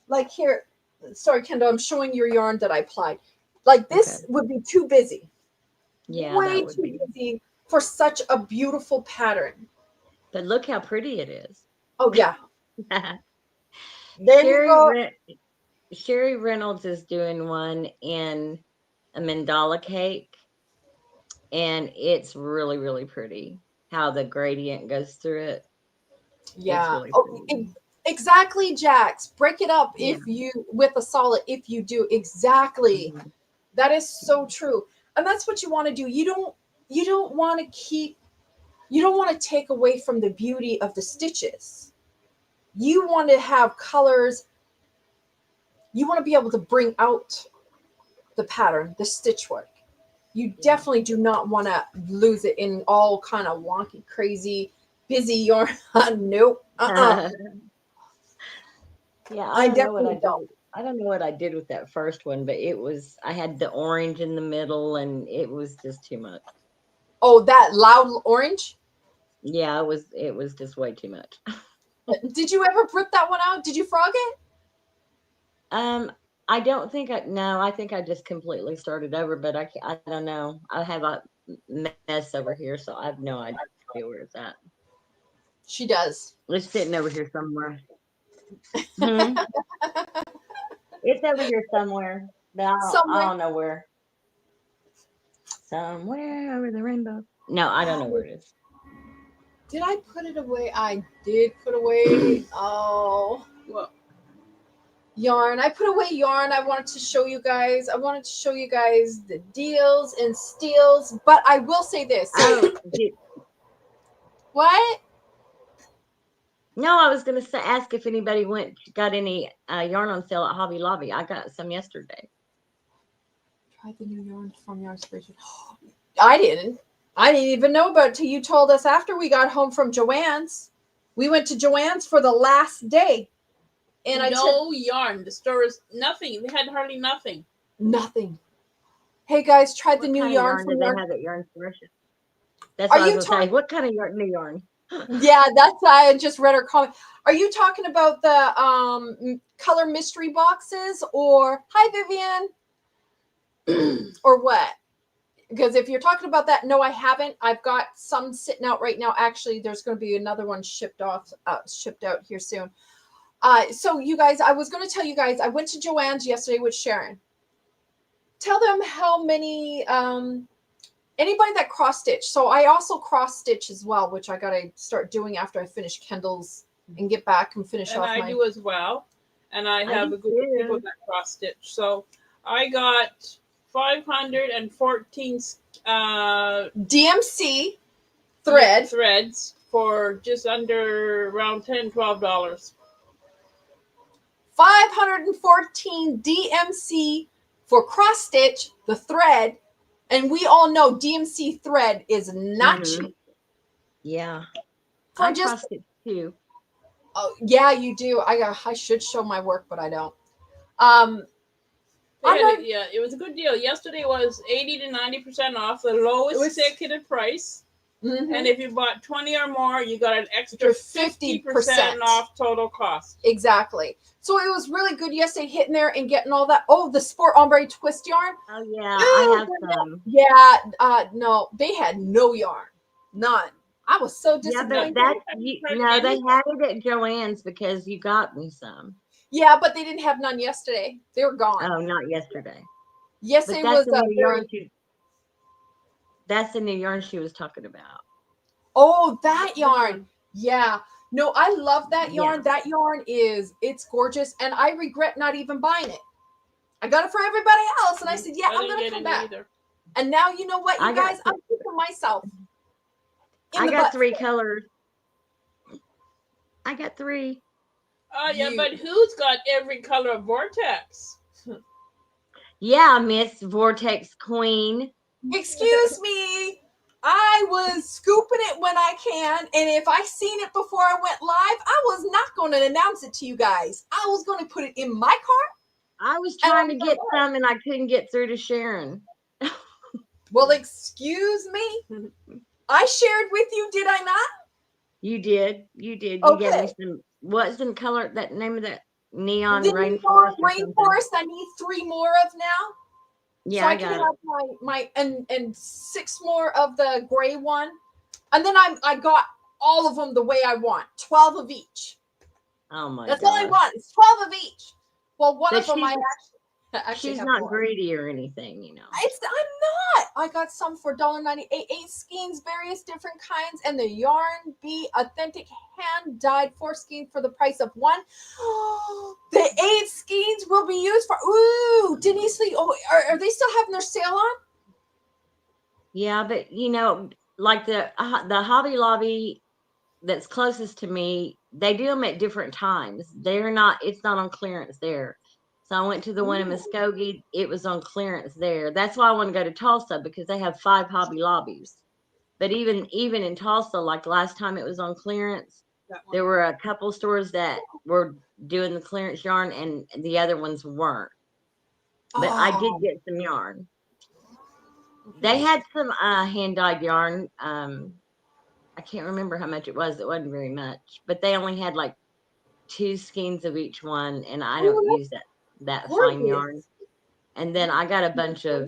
like here, sorry, Kendall, I'm showing your yarn that I applied. Like okay, this would be too busy, yeah, that way would too be. busy for such a beautiful pattern. But look how pretty it is. Oh, yeah. There you Sherry go. Re- Sherry Reynolds is doing one in a mandala cake, and it's really, really pretty. How the gradient goes through it. It's Yeah. really Oh, pretty. exactly, Jax. Break it up Yeah. if you, with a solid, if you do. Exactly. Mhm. That is so true. And that's what you want to do. You don't want to keep, you don't want to take away from the beauty of the stitches. You want to have colors. You want to be able to bring out the pattern, the stitch work. You Yeah. definitely do not want to lose it in all kind of wonky, crazy, busy yarn. Nope. Yeah, I I don't know what I definitely did. don't. I don't know what I did with that first one, but I had the orange in the middle and it was just too much. Oh, that loud orange. Yeah, it was just way too much. Did you ever rip that one out? Did you frog it? Um, I don't think no, I think I just completely started over, but I don't know. I have a mess over here, so I have no idea where it's at. She does. It's sitting over here somewhere. Hmm? It's over here somewhere. But I Somewhere. don't know where. Somewhere over the rainbow. No, I don't know where Oh, it is. did I put it away? I did put away. Oh, Well, yarn. I put away yarn. I wanted to show you guys. I wanted to show you guys the deals and steals. But I will say this. Oh, What? no, I was gonna say ask if anybody got any yarn on sale at Hobby Lobby. I got some yesterday. Try the new yarn from Yarn Inspiration. I didn't. I didn't even know about it till you told us after we got home from Joanne's. We went to Joanne's for the last day. And I said, no yarn. The store is nothing. They had hardly nothing. nothing. Hey guys, tried the What new kind of yarn yarn from did they Yarn. have at Yarn Inspiration? That's Are what I was you gonna say. talking? What kind of new yarn? Yeah, that's I just read her comment. Are you talking about the color mystery boxes, or hi Vivian, or what? Because if you're talking about that, no, I haven't. I've got some sitting out right now. Actually, there's going to be another one shipped out here soon. So you guys, I was going to tell you guys, I went to Joanne's yesterday with Sharon. Tell them how many anybody that cross stitch. So I also cross stitch as well, which I got to start doing after I finish Kendall's and get back and finish And off I my. do as well. and I have do a good too. people that cross stitch. So I got 514 DMC thread. threads for just under around $10-12. 514 DMC for cross stitch, the thread, and we all know DMC thread is not cheap. Yeah. For I just crossed it too. oh yeah, you do. I should show my work, but I don't. I'm not, It was a good deal. Yesterday was 80 to 90% off, the lowest ticketed price. mhm. And if you bought 20 or more, you got an extra 50% 50% off total cost. Exactly. So it was really good yesterday hitting there and getting all that. Oh, the sport ombre twist yarn. Oh yeah, I have some. Yeah, no, they had no yarn, none. I was so Yeah, disappointed. but no, they had it at Joann's because you got me some. Yeah, but they didn't have none yesterday. They were gone. Oh, not yesterday. Yesterday But that's was the new yarn very. that's the new yarn she was talking about. Oh, that yarn. Yeah. No, I love that yarn. Yeah. That yarn it's gorgeous, and I regret not even buying it. I got it for everybody else, and I said, yeah, I'm gonna come back. Either. And now you know what, you guys, I'm keeping myself. I got 3 colors. I got 3. Oh yeah, but who's got every color of Vortex? Yeah, Miss Vortex Queen. Excuse me. I was scooping it when I can, and if I seen it before I went live, I was not going to announce it to you guys. I was going to put it in my cart. I was trying to get some, and I couldn't get through to Sharon. Well, excuse me. I shared with you, did I not? You did. You did. You Okay. gave me some. What's the color? That name of that neon The rainforest? Rainforest. I need 3 more of now. Yeah, so I can got have my and 6 more of the gray one, and then I got all of them the way I want. 12 of each. Oh my! That's all I want. It's 12 of each. Well, one of them I actually she's have not more. greedy or anything, you know. I'm not. I got some for $1.98. 8 skeins, various different kinds, and the yarn be authentic hand dyed 4 skeins for the price of 1. The 8 skeins will be used for. Ooh, Denise Lee. Oh, are they still having their sale on? Yeah, but you know, like the Hobby Lobby that's closest to me, they do them at different times. They're not. It's not on clearance there. So I went to the one in Muskogee. It was on clearance there. That's why I want to go to Tulsa, because they have 5 Hobby Lobbies. But even in Tulsa, like last time it was on clearance, there were a couple stores that were doing the clearance yarn, and the other ones weren't. But I did get some yarn. They had some hand dyed yarn. I can't remember how much it was. It wasn't very much, but they only had like 2 skeins of each one, and I don't use that fine yarn. And then I got a bunch of.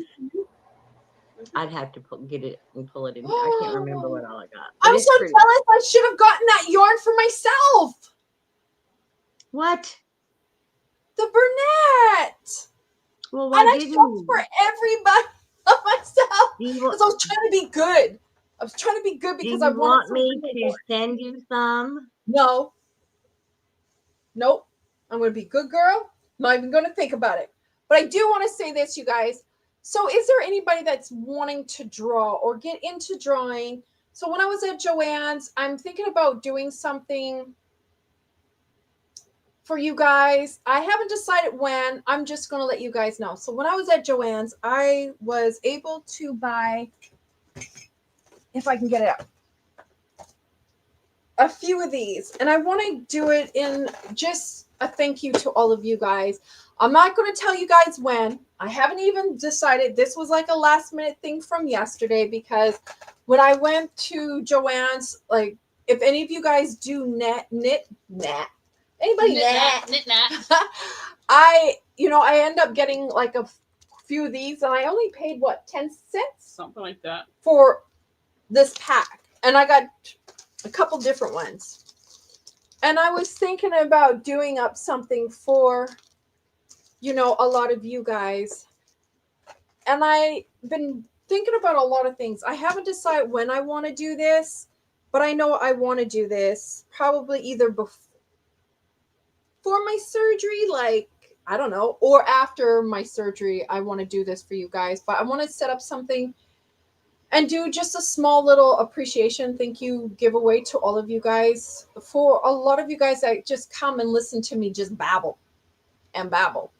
I'd have to get it and pull it in. I can't remember what all I got. I'm so jealous. I should have gotten that yarn for myself. What? The Burnett. Well, why didn't you? For everybody of myself because I was trying to be good. I was trying to be good because I want me to send you some. No. Nope. I'm going to be a good girl. I'm not even going to think about it. But I do want to say this, you guys. So is there anybody that's wanting to draw or get into drawing? So when I was at Joann's, I'm thinking about doing something for you guys. I haven't decided when. I'm just going to let you guys know. So when I was at Joann's, I was able to buy, if I can get it out, a few of these. And I want to do it in just a thank you to all of you guys. I'm not going to tell you guys when. I haven't even decided. This was like a last minute thing from yesterday, because when I went to Joann's, like, if any of you guys do knit, anybody knit? I end up getting like a few of these, and I only paid 10 cents? Something like that. For this pack. And I got a couple different ones. And I was thinking about doing up something for, a lot of you guys. And I've been thinking about a lot of things. I haven't decided when I want to do this, but I know I want to do this probably either before my surgery, like, I don't know, or after my surgery, I want to do this for you guys, but I want to set up something and do just a small little appreciation thank you giveaway to all of you guys. For a lot of you guys that just come and listen to me just babble and babble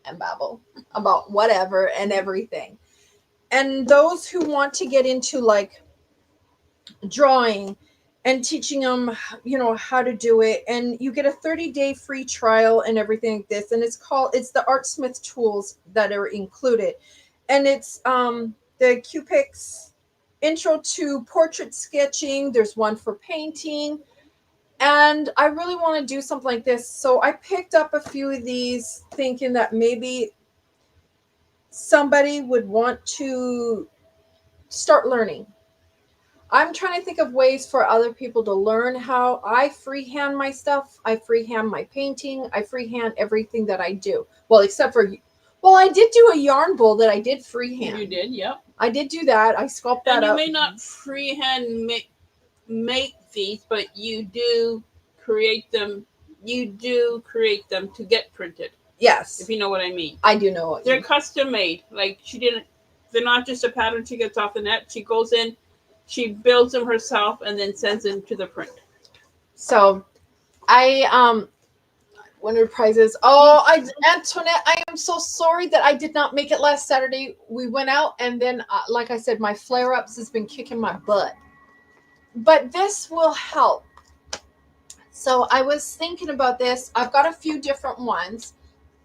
and babble about whatever and everything. And those who want to get into like drawing and teaching them, how to do it. And you get a 30-day free trial and everything like this. And it's the Artsmith tools that are included. And it's the Q-Pix Intro to Portrait Sketching. There's one for painting. And I really want to do something like this. So I picked up a few of these thinking that maybe somebody would want to start learning. I'm trying to think of ways for other people to learn how I freehand my stuff. I freehand my painting. I freehand everything that I do. Well, except for, I did do a yarn bowl that I did freehand. You did, yep. I did do that. I sculpted that and you up. may not freehand make these, but you do create them. You do create them to get printed. Yes. If you know what I mean. I do know what they're custom made. Like they're not just a pattern she gets off the net. She goes in, she builds them herself, and then sends them to the print. So, I winner prizes. Antoinette, I am so sorry that I did not make it last Saturday. We went out, and then, like I said, my flare-ups has been kicking my butt. But this will help. So I was thinking about this. I've got a few different ones,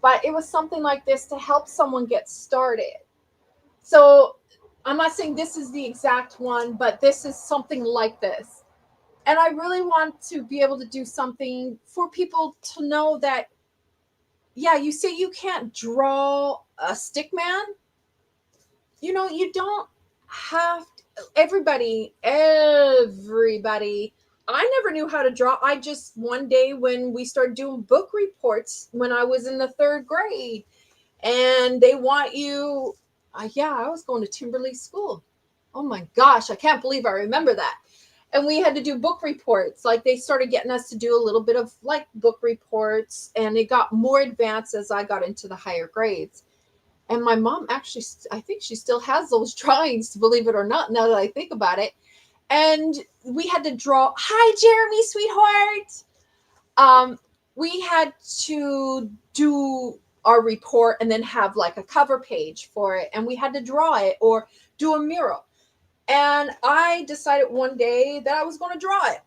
but it was something like this to help someone get started. So I'm not saying this is the exact one, but this is something like this. And I really want to be able to do something for people to know that, yeah, you say you can't draw a stick man. You don't have to, everybody, I never knew how to draw. I just, one day when we started doing book reports when I was in the 3rd grade, and they want you, I was going to Timberley School. Oh my gosh, I can't believe I remember that. And we had to do book reports. Like, they started getting us to do a little bit of like book reports, and it got more advanced as I got into the higher grades. And my mom actually, I think she still has those drawings, believe it or not, now that I think about it. And we had to draw, hi, Jeremy, sweetheart. We had to do our report and then have like a cover page for it. And we had to draw it or do a mural. And I decided one day that I was going to draw it.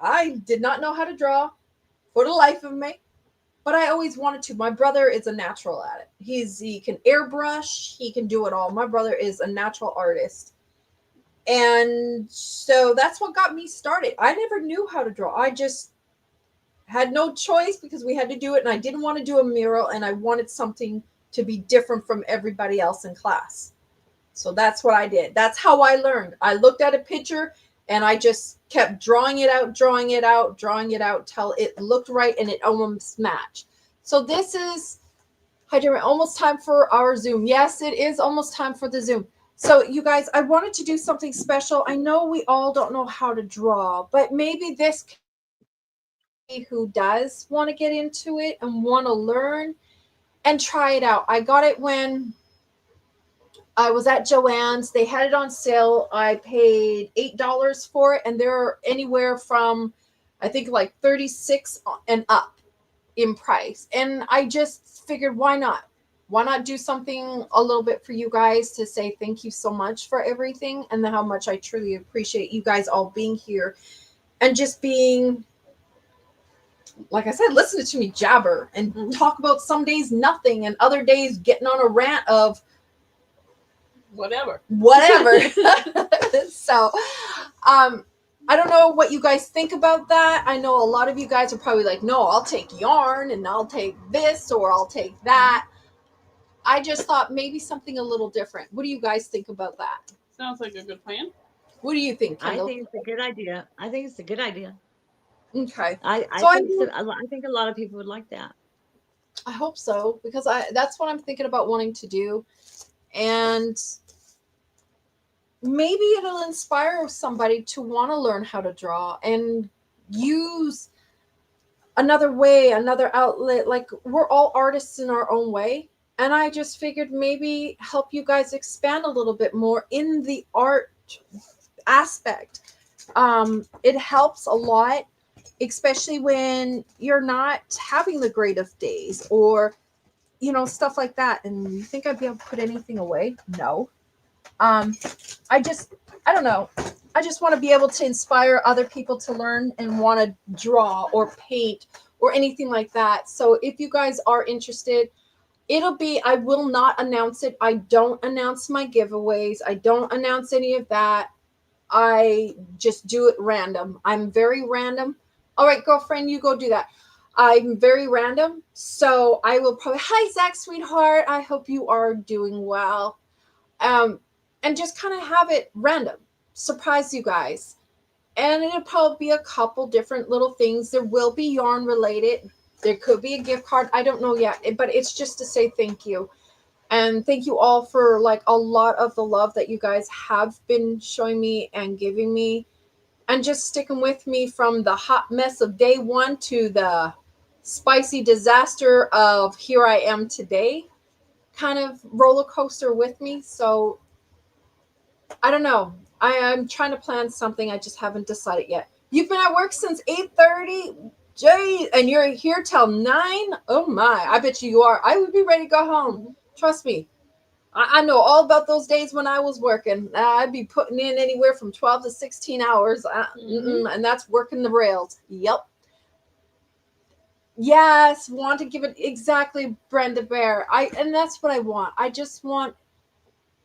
I did not know how to draw for the life of me, but I always wanted to. My brother is a natural at it. He can airbrush. He can do it all. My brother is a natural artist. And so that's what got me started. I never knew how to draw. I just had no choice because we had to do it. And I didn't want to do a mural. And I wanted something to be different from everybody else in class. So that's what I did. That's how I learned. I looked at a picture and I just kept drawing it out till it looked right and it almost matched. So this is, almost time for our Zoom. Yes, it is almost time for the Zoom. So you guys, I wanted to do something special. I know we all don't know how to draw, but maybe this who does want to get into it and want to learn and try it out. I got it when I was at Joann's. They had it on sale. I paid $8 for it, and they're anywhere from, I think, like 36 and up in price. And I just figured, why not? Why not do something a little bit for you guys to say thank you so much for everything and how much I truly appreciate you guys all being here and just being, like I said, listening to me jabber and talk about some days nothing and other days getting on a rant of whatever. So, I don't know what you guys think about that. I know a lot of you guys are probably like, no, I'll take yarn and I'll take this or I'll take that. I just thought maybe something a little different. What do you guys think about that? Sounds like a good plan. What do you think, I Kendall? think it's a good idea. Okay. I think a lot of people would like that. I hope so, because that's what I'm thinking about wanting to do. And maybe it'll inspire somebody to want to learn how to draw and use another way, another outlet. Like, we're all artists in our own way. And I just figured maybe help you guys expand a little bit more in the art aspect. It helps a lot, especially when you're not having the great of days, or stuff like that. And you think I'd be able to put anything away? No. um I don't know, I just want to be able to inspire other people to learn and want to draw or paint or anything like that. So if you guys are interested, I will not announce it. I don't announce my giveaways. I don't announce any of that. I just do it random. I'm very random. All right, girlfriend, you go do that. I'm very random. So I will probably, hi, Zach, sweetheart. I hope you are doing well. Um, and just kind of have it random, surprise you guys. And it'll probably be a couple different little things. There will be yarn related. There could be a gift card. I don't know yet, but it's just to say thank you. And thank you all for like a lot of the love that you guys have been showing me and giving me, and just sticking with me from the hot mess of day one to the spicy disaster of here I am today, kind of roller coaster with me. So I don't know. I'm trying to plan something. I just haven't decided yet. You've been at work since 8:30. Jay, and you're here till 9? Oh my. I bet you are. I would be ready to go home. Trust me. I know all about those days when I was working. I'd be putting in anywhere from 12 to 16 hours. And that's working the rails. Yep. Yes. Want to give it exactly, Brenda Bear. And that's what I want. I just want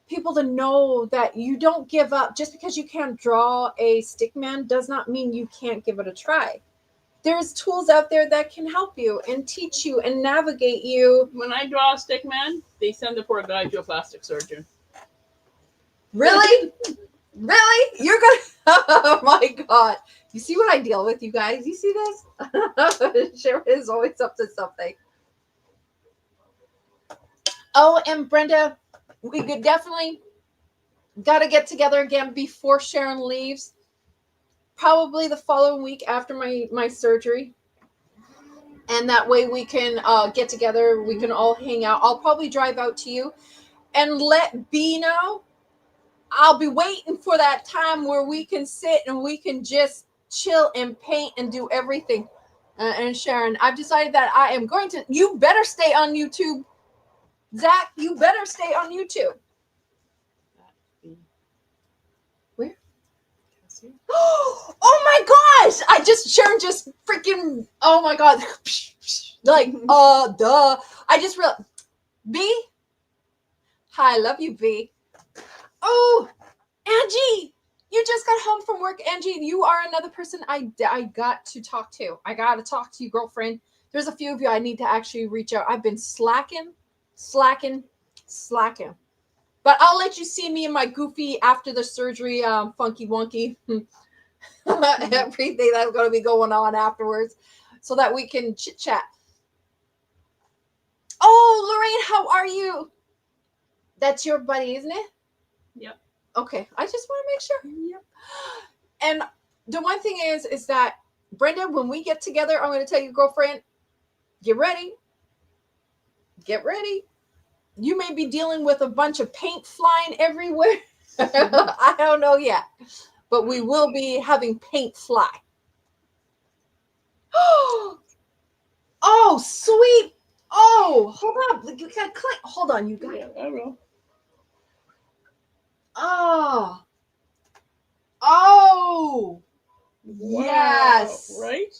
people to know that you don't give up. Just because you can't draw a stick man does not mean you can't give it a try. There's tools out there that can help you and teach you and navigate you. When I draw a stick man, they send the poor guy to a plastic surgeon. Really? Really? You're gonna oh my god. You see what I deal with, you guys? You see this? Sharon is always up to something. Oh, and Brenda, we could definitely got to get together again before Sharon leaves. Probably the following week after my surgery. And that way we can get together. We can all hang out. I'll probably drive out to you and let B know. I'll be waiting for that time where we can sit and we can just chill and paint and do everything. And Sharon, I've decided that I am going to. You better stay on YouTube. Zach, you better stay on YouTube. Where? Oh my gosh! Sharon just freaking, oh my god. Like, duh. I just realized. B? Hi, love you, B. Oh, Angie, you just got home from work. Angie, you are another person I got to talk to. I got to talk to you, girlfriend. There's a few of you I need to actually reach out. I've been slacking. But I'll let you see me in my goofy after the surgery, funky wonky, everything that's going to be going on afterwards, so that we can chit chat. Oh, Lorraine, how are you? That's your buddy, isn't it? Yep. Okay, I just want to make sure. Yep. And the one thing is that, Brenda, when we get together, I'm going to tell you, girlfriend, get ready. Get ready. You may be dealing with a bunch of paint flying everywhere. I don't know yet, but we will be having paint fly. Oh, sweet. Oh, hold on. You got click. Hold on, you guys. Yeah, I will. Oh. Oh. Wow, Yes. right?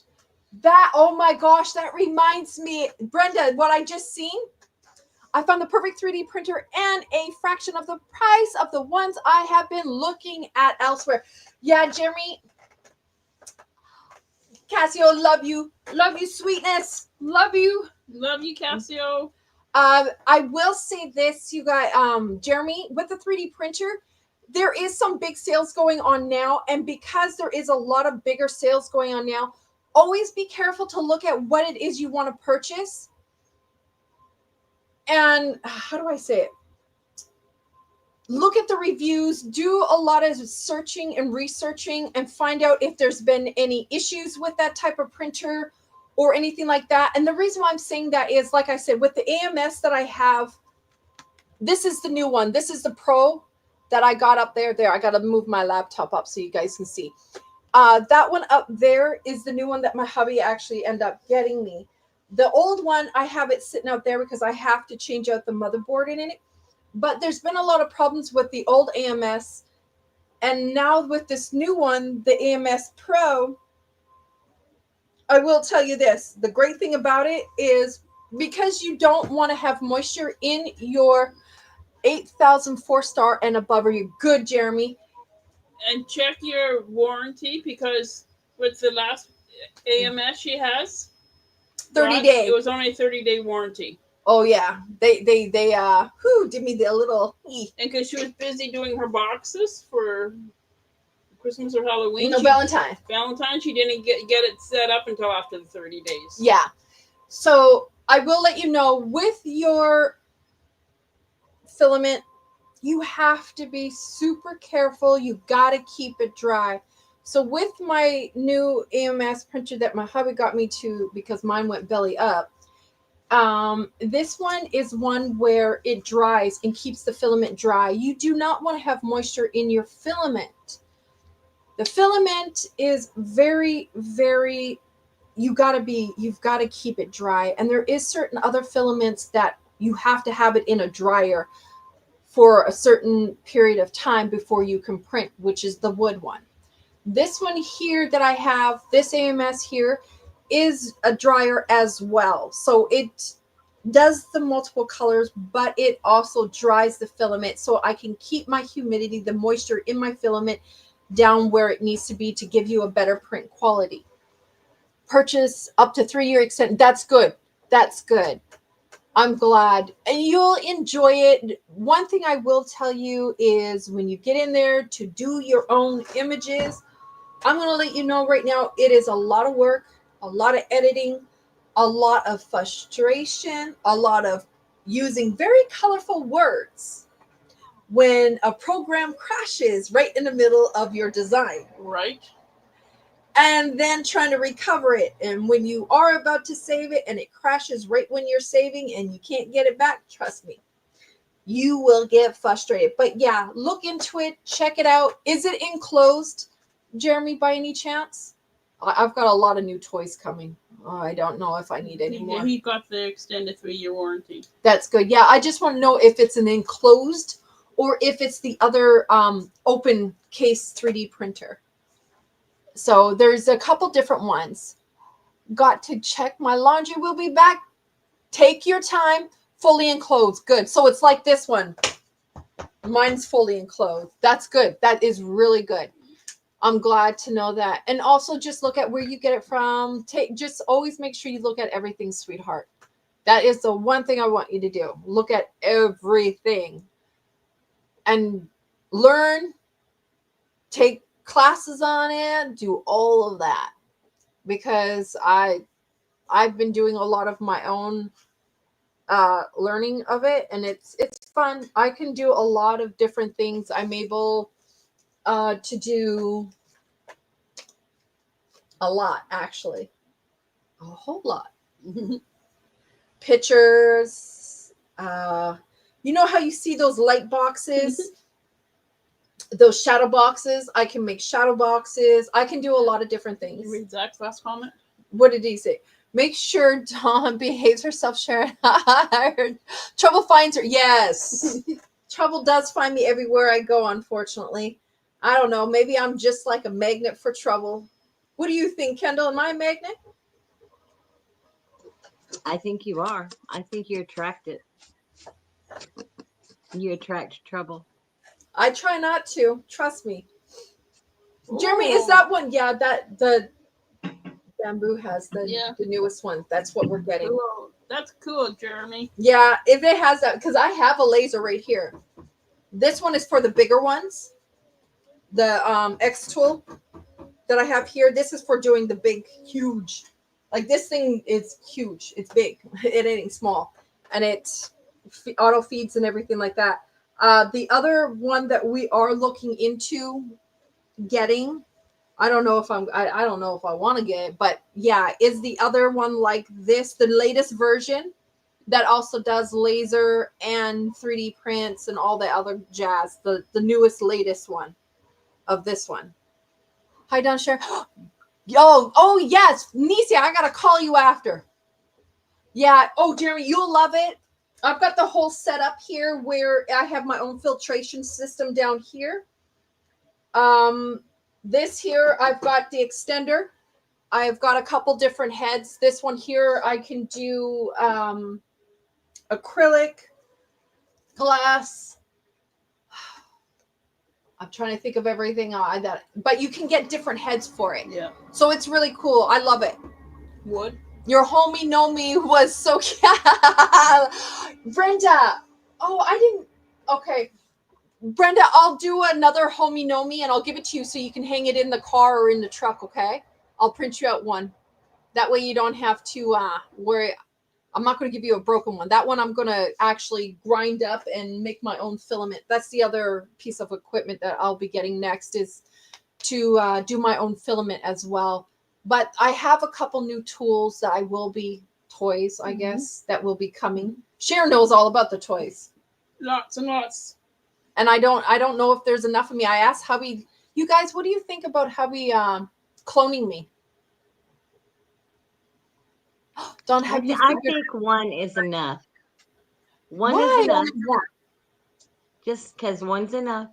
That, oh my gosh, that reminds me, Brenda, what I just seen. I found the perfect 3D printer and a fraction of the price of the ones I have been looking at elsewhere. Yeah, Jeremy. Cassio, love you. Love you, sweetness. Love you. Love you, Cassio. I will say this, you guys, Jeremy, with the 3D printer, there is some big sales going on now. And because there is a lot of bigger sales going on now, always be careful to look at what it is you want to purchase. And how do I say it? Look at the reviews, do a lot of searching and researching, and find out if there's been any issues with that type of printer, or anything like that. And the reason why I'm saying that is, like I said, with the AMS that I have, this is the new one. This is the Pro that I got up there. I got to move my laptop up so you guys can see. That one up there is the new one that my hubby actually ended up getting me. The old one, I have it sitting out there because I have to change out the motherboard in it. But there's been a lot of problems with the old AMS. And now with this new one, the AMS Pro, I will tell you this. The great thing about it is because you don't want to have moisture in your 8,000 4-star and above. Are you good, Jeremy? And check your warranty, because with the last AMS she has, 30 day. It was only a 30-day warranty. Oh yeah, they did me the little. And because she was busy doing her boxes for Christmas or Halloween, Valentine, she didn't get it set up until after the 30 days. Yeah, so I will let you know, with your filament, you have to be super careful. You got to keep it dry. So with my new AMS printer that my hubby got me to, because mine went belly up, this one is one where it dries and keeps the filament dry. You do not want to have moisture in your filament. The filament is very, very, you've got to keep it dry. And there is certain other filaments that you have to have it in a dryer for a certain period of time before you can print, which is the wood one. This one here that I have, this AMS here, is a dryer as well. So it does the multiple colors, but it also dries the filament, so I can keep my humidity, the moisture in my filament, down where it needs to be to give you a better print quality. Purchase up to 3-year extension. That's good. That's good. I'm glad. And you'll enjoy it. One thing I will tell you is when you get in there to do your own images, I'm going to let you know right now, it is a lot of work, a lot of editing, a lot of frustration, a lot of using very colorful words when a program crashes right in the middle of your design. Right. And then trying to recover it. And when you are about to save it and it crashes right when you're saving and you can't get it back, trust me, you will get frustrated. But yeah, look into it. Check it out. Is it enclosed, Jeremy, by any chance? I've got a lot of new toys coming. I don't know if I need any more. He got the extended 3-year warranty. That's good. Yeah, I just want to know if it's an enclosed or if it's the other open case 3D printer. So there's a couple different ones. Got to check my laundry. We'll be back. Take your time. Fully enclosed. Good. So it's like this one. Mine's fully enclosed. That's good. That is really good. I'm glad to know that. And also just look at where you get it from. Just always make sure you look at everything, sweetheart. That is the one thing I want you to do. Look at everything. And learn. Take classes on it. Do all of that. Because I've been doing a lot of my own learning of it, and it's fun. I can do a lot of different things. I'm able to do a lot, actually, a whole lot. Pictures. You know how you see those light boxes, those shadow boxes? I can make shadow boxes. I can do a lot of different things. You read Zach's last comment? What did he say? Make sure Dawn behaves herself, Sharon. Trouble finds her. Yes. Trouble does find me everywhere I go, unfortunately. I don't know. Maybe I'm just like a magnet for trouble. What do you think, Kendall? Am I a magnet? I think you are. I think you attract it. You attract trouble. I try not to. Trust me. Jeremy, is that one? Yeah, that the Bamboo has the newest one. That's what we're getting. Cool. That's cool, Jeremy. Yeah, if it has that, because I have a laser right here. This one is for the bigger ones. The X tool that I have here. This is for doing the big, huge. Like this thing is huge. It's big. It ain't small, and it auto feeds and everything like that. The other one that we are looking into getting I don't know if I don't know if I want to get it, but yeah, is the other one like this, the latest version that also does laser and 3D prints and all the other jazz, the newest, latest one of this one. Hi, Don Sharon. Oh yes, Nisi, I gotta call you after. Yeah. Oh, Jeremy, you'll love it. I've got the whole setup here where I have my own filtration system down here. This here, I've got the extender. I've got a couple different heads. This one here, I can do acrylic, glass. I'm trying to think of everything that, but you can get different heads for it. Yeah. So it's really cool. I love it. Wood. Your homie know me was so Brenda. Oh, I didn't. Okay. Brenda, I'll do another homie know me and I'll give it to you so you can hang it in the car or in the truck, okay? I'll print you out one. That way you don't have to worry. I'm not going to give you a broken one. That one I'm going to actually grind up and make my own filament. That's the other piece of equipment that I'll be getting next, is to do my own filament as well. But I have a couple new tools that I will be, toys, I guess, that will be coming. Sharon knows all about the toys. Lots and lots. And I don't know if there's enough of me. I asked hubby, you guys, what do you think about hubby cloning me? Don't have you I figured think one is enough. One why? is enough. Just because one's enough.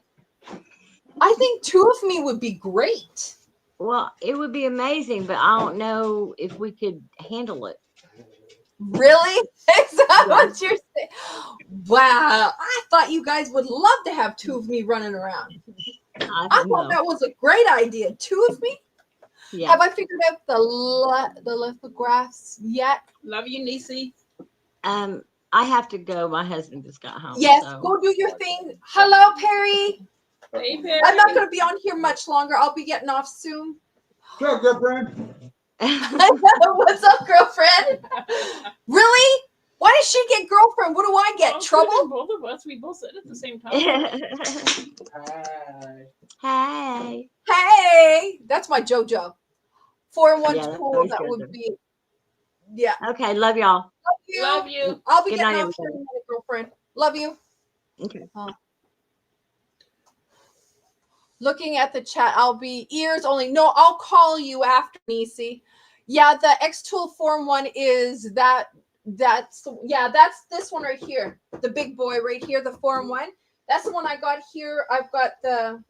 I think two of me would be great. Well, it would be amazing, but I don't know if we could handle it. Really? Is that what you're saying? Wow. I thought you guys would love to have two of me running around. I thought that was a great idea. Two of me? Yeah. Have I figured out the lithographs yet? Love you, Nisi. I have to go. My husband just got home. Yes, so. go do your thing. Hello, Perry. Hey, Perry. I'm not going to be on here much longer. I'll be getting off soon. What's up, girlfriend? What's up, girlfriend? Really? Why does she get girlfriend? What do I get? Well, Trouble? Both of us. We both said it at the same time. Hi. Hey. Hey, that's my JoJo. 4-in-1 Yeah, that's tool. always That JoJo. would be. Yeah. Okay, love y'all. Love you. Love you. I'll be Good getting night, off here in a everybody. minute, girlfriend. Love you. Okay. Looking at the chat, I'll be ears only. No, I'll call you after, Nisi. Yeah, the X Tool 4-in-1 is that's this one right here. The big boy right here, the 4-in-1. That's the one I got here. I've got the.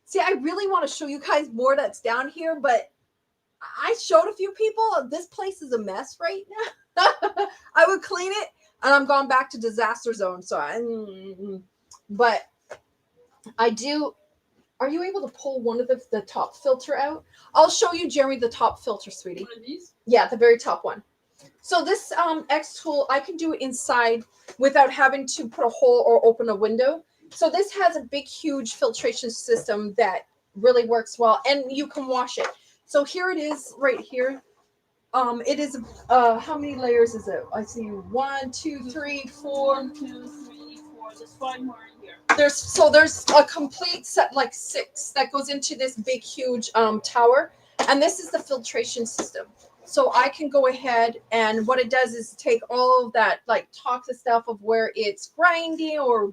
See, I really want to show you guys more that's down here, but I showed a few people. This place is a mess right now. I would clean it, and I'm going back to disaster zone. But I do. Are you able to pull one of the top filter out? I'll show you, Jeremy, the top filter, sweetie. One of these? Yeah, the very top one. So this X tool, I can do it inside without having to put a hole or open a window. So this has a big, huge filtration system that really works well, and you can wash it. So here it is right here. It is, how many layers is it? I see 1, 2, 3, 4. 1, 2, 3, 4. There's 5 more in here. There's a complete set, like 6, that goes into this big, huge tower. And this is the filtration system. So I can go ahead, and what it does is take all of that like toxic stuff of where it's grinding or,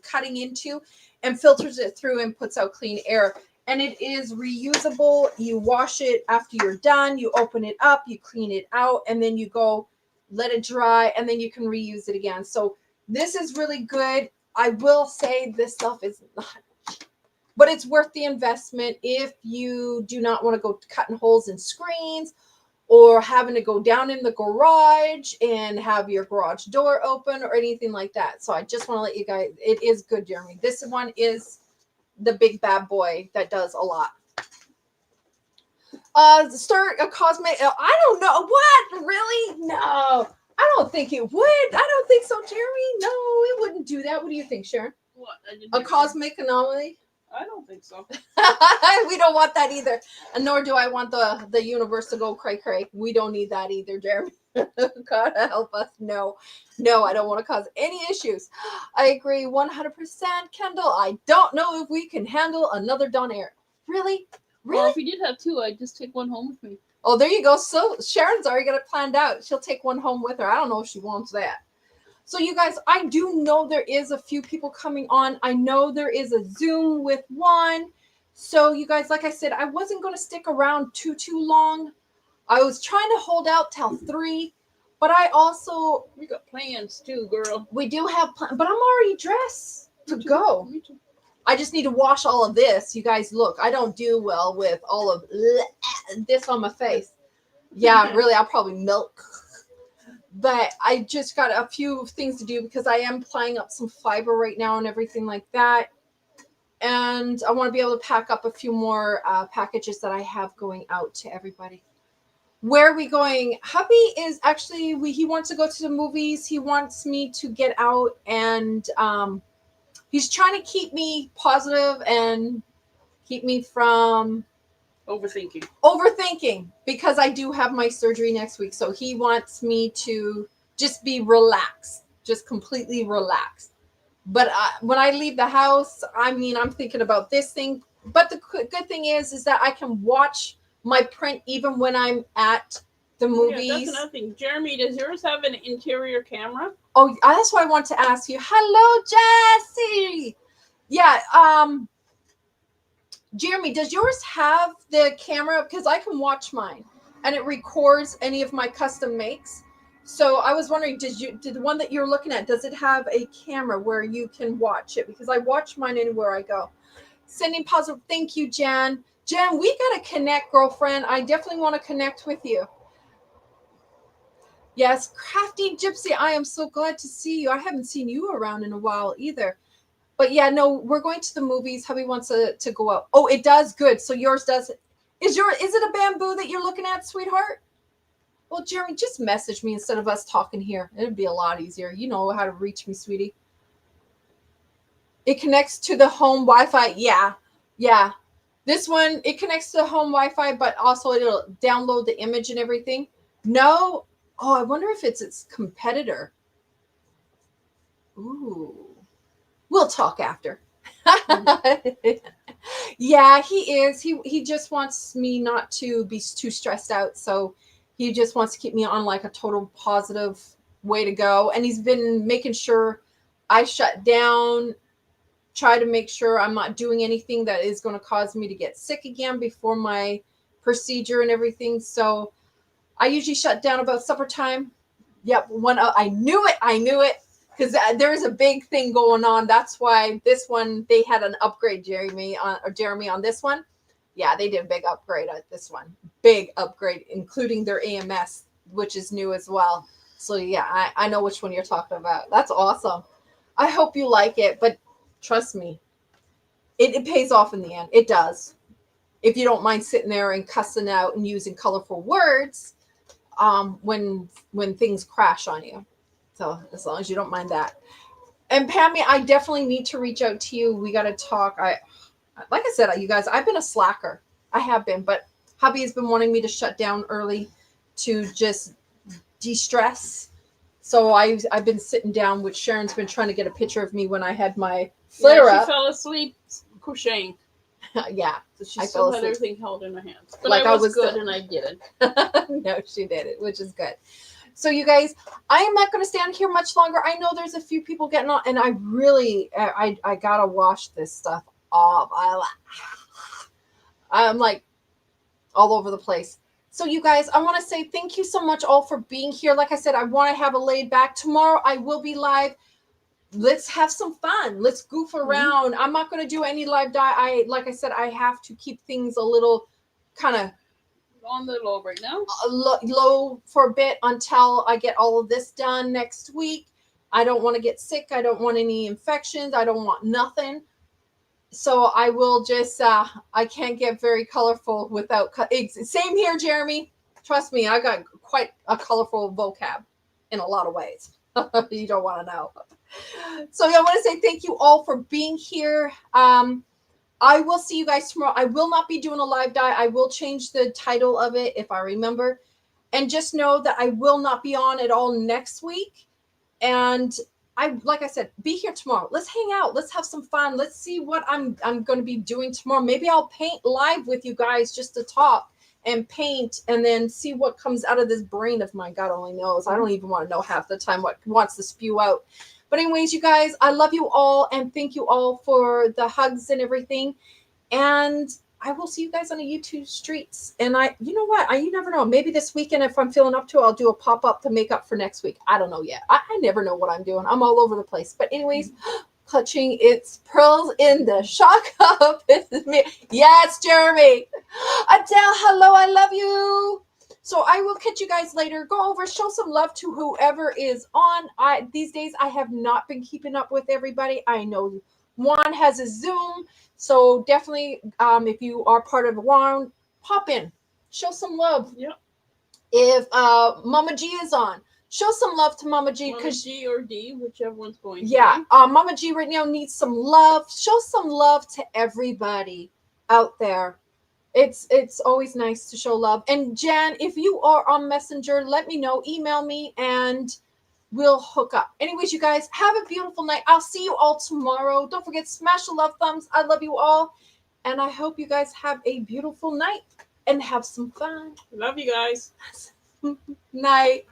cutting into, and filters it through and puts out clean air. And it is reusable. You wash it after you're done. You open it up, you clean it out, and then you go let it dry, and then you can reuse it again. So this is really good. I will say this stuff is not, but it's worth the investment if you do not want to go cutting holes in screens or having to go down in the garage and have your garage door open or anything like that. So I just want to let you guys, it is good, Jeremy. This one is the big bad boy that does a lot. Start a cosmetic. I don't know. What? Really? No. I don't think it would. I don't think so, Jeremy. No, it wouldn't do that. What do you think, Sharon? What? A cosmic anomaly? I don't think so. We don't want that either. And nor do I want the universe to go cray-cray. We don't need that either, Jeremy. God help us. No, I don't want to cause any issues. I agree 100%, Kendall. I don't know if we can handle another Don Air. Really? Well, Really? if you did have two, I'd just take one home with me. Oh, there you go. So Sharon's already got it planned out. She'll take one home with her. I don't know if she wants that. So you guys, I do know there is a few people coming on. I know there is a Zoom with one. So you guys, like I said, I wasn't going to stick around too long. I was trying to hold out till 3, but I also, We got plans too, girl. we do have, but I'm already dressed to Me too. go. Me too. I just need to wash all of this. You guys, look, I don't do well with all of this on my face. Yeah, really, I'll probably milk. But I just got a few things to do because I am applying up some fiber right now and everything like that. And I want to be able to pack up a few more packages that I have going out to everybody. Where are we going? Hubby is actually, he wants to go to the movies. He wants me to get out, and he's trying to keep me positive and keep me from overthinking because I do have my surgery next week. So he wants me to just be relaxed, just completely relaxed. But when I leave the house, I mean, I'm thinking about this thing. But the good thing is that I can watch my print even when I'm at the movies. Yeah, that's another thing. Jeremy, does yours have an interior camera? Oh, that's what I want to ask you. Hello, Jessie. Yeah, Jeremy, does yours have the camera? Because I can watch mine, and it records any of my custom makes. So I was wondering, did the one that you're looking at, does it have a camera where you can watch it? Because I watch mine anywhere I go. Sending positive. Thank you, Jan. Jan, we got to connect, girlfriend. I definitely want to connect with you. Yes, Crafty Gypsy, I am so glad to see you. I haven't seen you around in a while either. But yeah, no, we're going to the movies. Hubby wants to go out. Oh, it does. Good. So yours does. Is it a bamboo that you're looking at, sweetheart? Well, Jeremy, just message me instead of us talking here. It'd be a lot easier. You know how to reach me, sweetie. It connects to the home Wi-Fi. Yeah. Yeah. This one, it connects to the home Wi-Fi, but also it'll download the image and everything. No. Oh, I wonder if it's its competitor. Ooh. We'll talk after. Yeah, he is. He just wants me not to be too stressed out. So he just wants to keep me on like a total positive way to go. And he's been making sure I shut down, try to make sure I'm not doing anything that is going to cause me to get sick again before my procedure and everything. So I usually shut down about supper time. Yep. I knew it. Because there's a big thing going on. That's why this one, they had an upgrade, Jeremy, on this one. Yeah, they did a big upgrade at this one. Big upgrade, including their AMS, which is new as well. So yeah, I know which one you're talking about. That's awesome. I hope you like it, but trust me, it pays off in the end. It does. If you don't mind sitting there and cussing out and using colorful words when things crash on you. So as long as you don't mind that. And Pammy, I definitely need to reach out to you. We got to talk. Like I said, you guys, I've been a slacker. I have been, but hubby has been wanting me to shut down early to just de-stress. So I've been sitting down, which Sharon's been trying to get a picture of me when I had my flare up. She fell asleep crocheting. Yeah. So she still had everything held in her hands. But like I was good and I did it. No, she did it, which is good. So you guys, I am not going to stand here much longer. I know there's a few people getting on, and I really, I gotta wash this stuff off. I'm like all over the place. So you guys, I want to say thank you so much all for being here. Like I said, I want to have a laid back. Tomorrow I will be live. Let's have some fun. Let's goof around. I'm not going to do any live like I said, I have to keep things a little kind of on the low right now. Low for a bit until I get all of this done next week. I don't want to get sick. I don't want any infections. I don't want nothing. So I will just, I can't get very colorful without, same here, Jeremy. Trust me, I got quite a colorful vocab in a lot of ways. You don't want to know. So I want to say thank you all for being here. I will see you guys tomorrow. I will not be doing a live die. I will change the title of it if I remember. And just know that I will not be on at all next week. And like I said, be here tomorrow. Let's hang out. Let's have some fun. Let's see what I'm going to be doing tomorrow. Maybe I'll paint live with you guys just to talk and paint, and then see what comes out of this brain of mine. God only knows. I don't even want to know half the time what wants to spew out. But anyways, you guys, I love you all, and thank you all for the hugs and everything. And I will see you guys on the YouTube streets. And you know what? You never know. Maybe this weekend, if I'm feeling up to it, I'll do a pop-up to make up for next week. I don't know yet. I never know what I'm doing. I'm all over the place. But anyways, clutching its pearls in the shock cup. This is me. Yes, Jeremy. Adele, hello. I love you. So I will catch you guys later. Go over, show some love to whoever is on. These days, I have not been keeping up with everybody. I know Juan has a Zoom. So definitely, if you are part of Juan, pop in, show some love. Yep. If Mama G is on, show some love to Mama G, Mama G or D, whichever one's going. Yeah, Mama G right now needs some love. Show some love to everybody out there. It's always nice to show love. And Jan, if you are on Messenger, let me know. Email me and we'll hook up. Anyways, you guys, have a beautiful night. I'll see you all tomorrow. Don't forget, smash the love thumbs. I love you all. And I hope you guys have a beautiful night and have some fun. Love you guys. Night.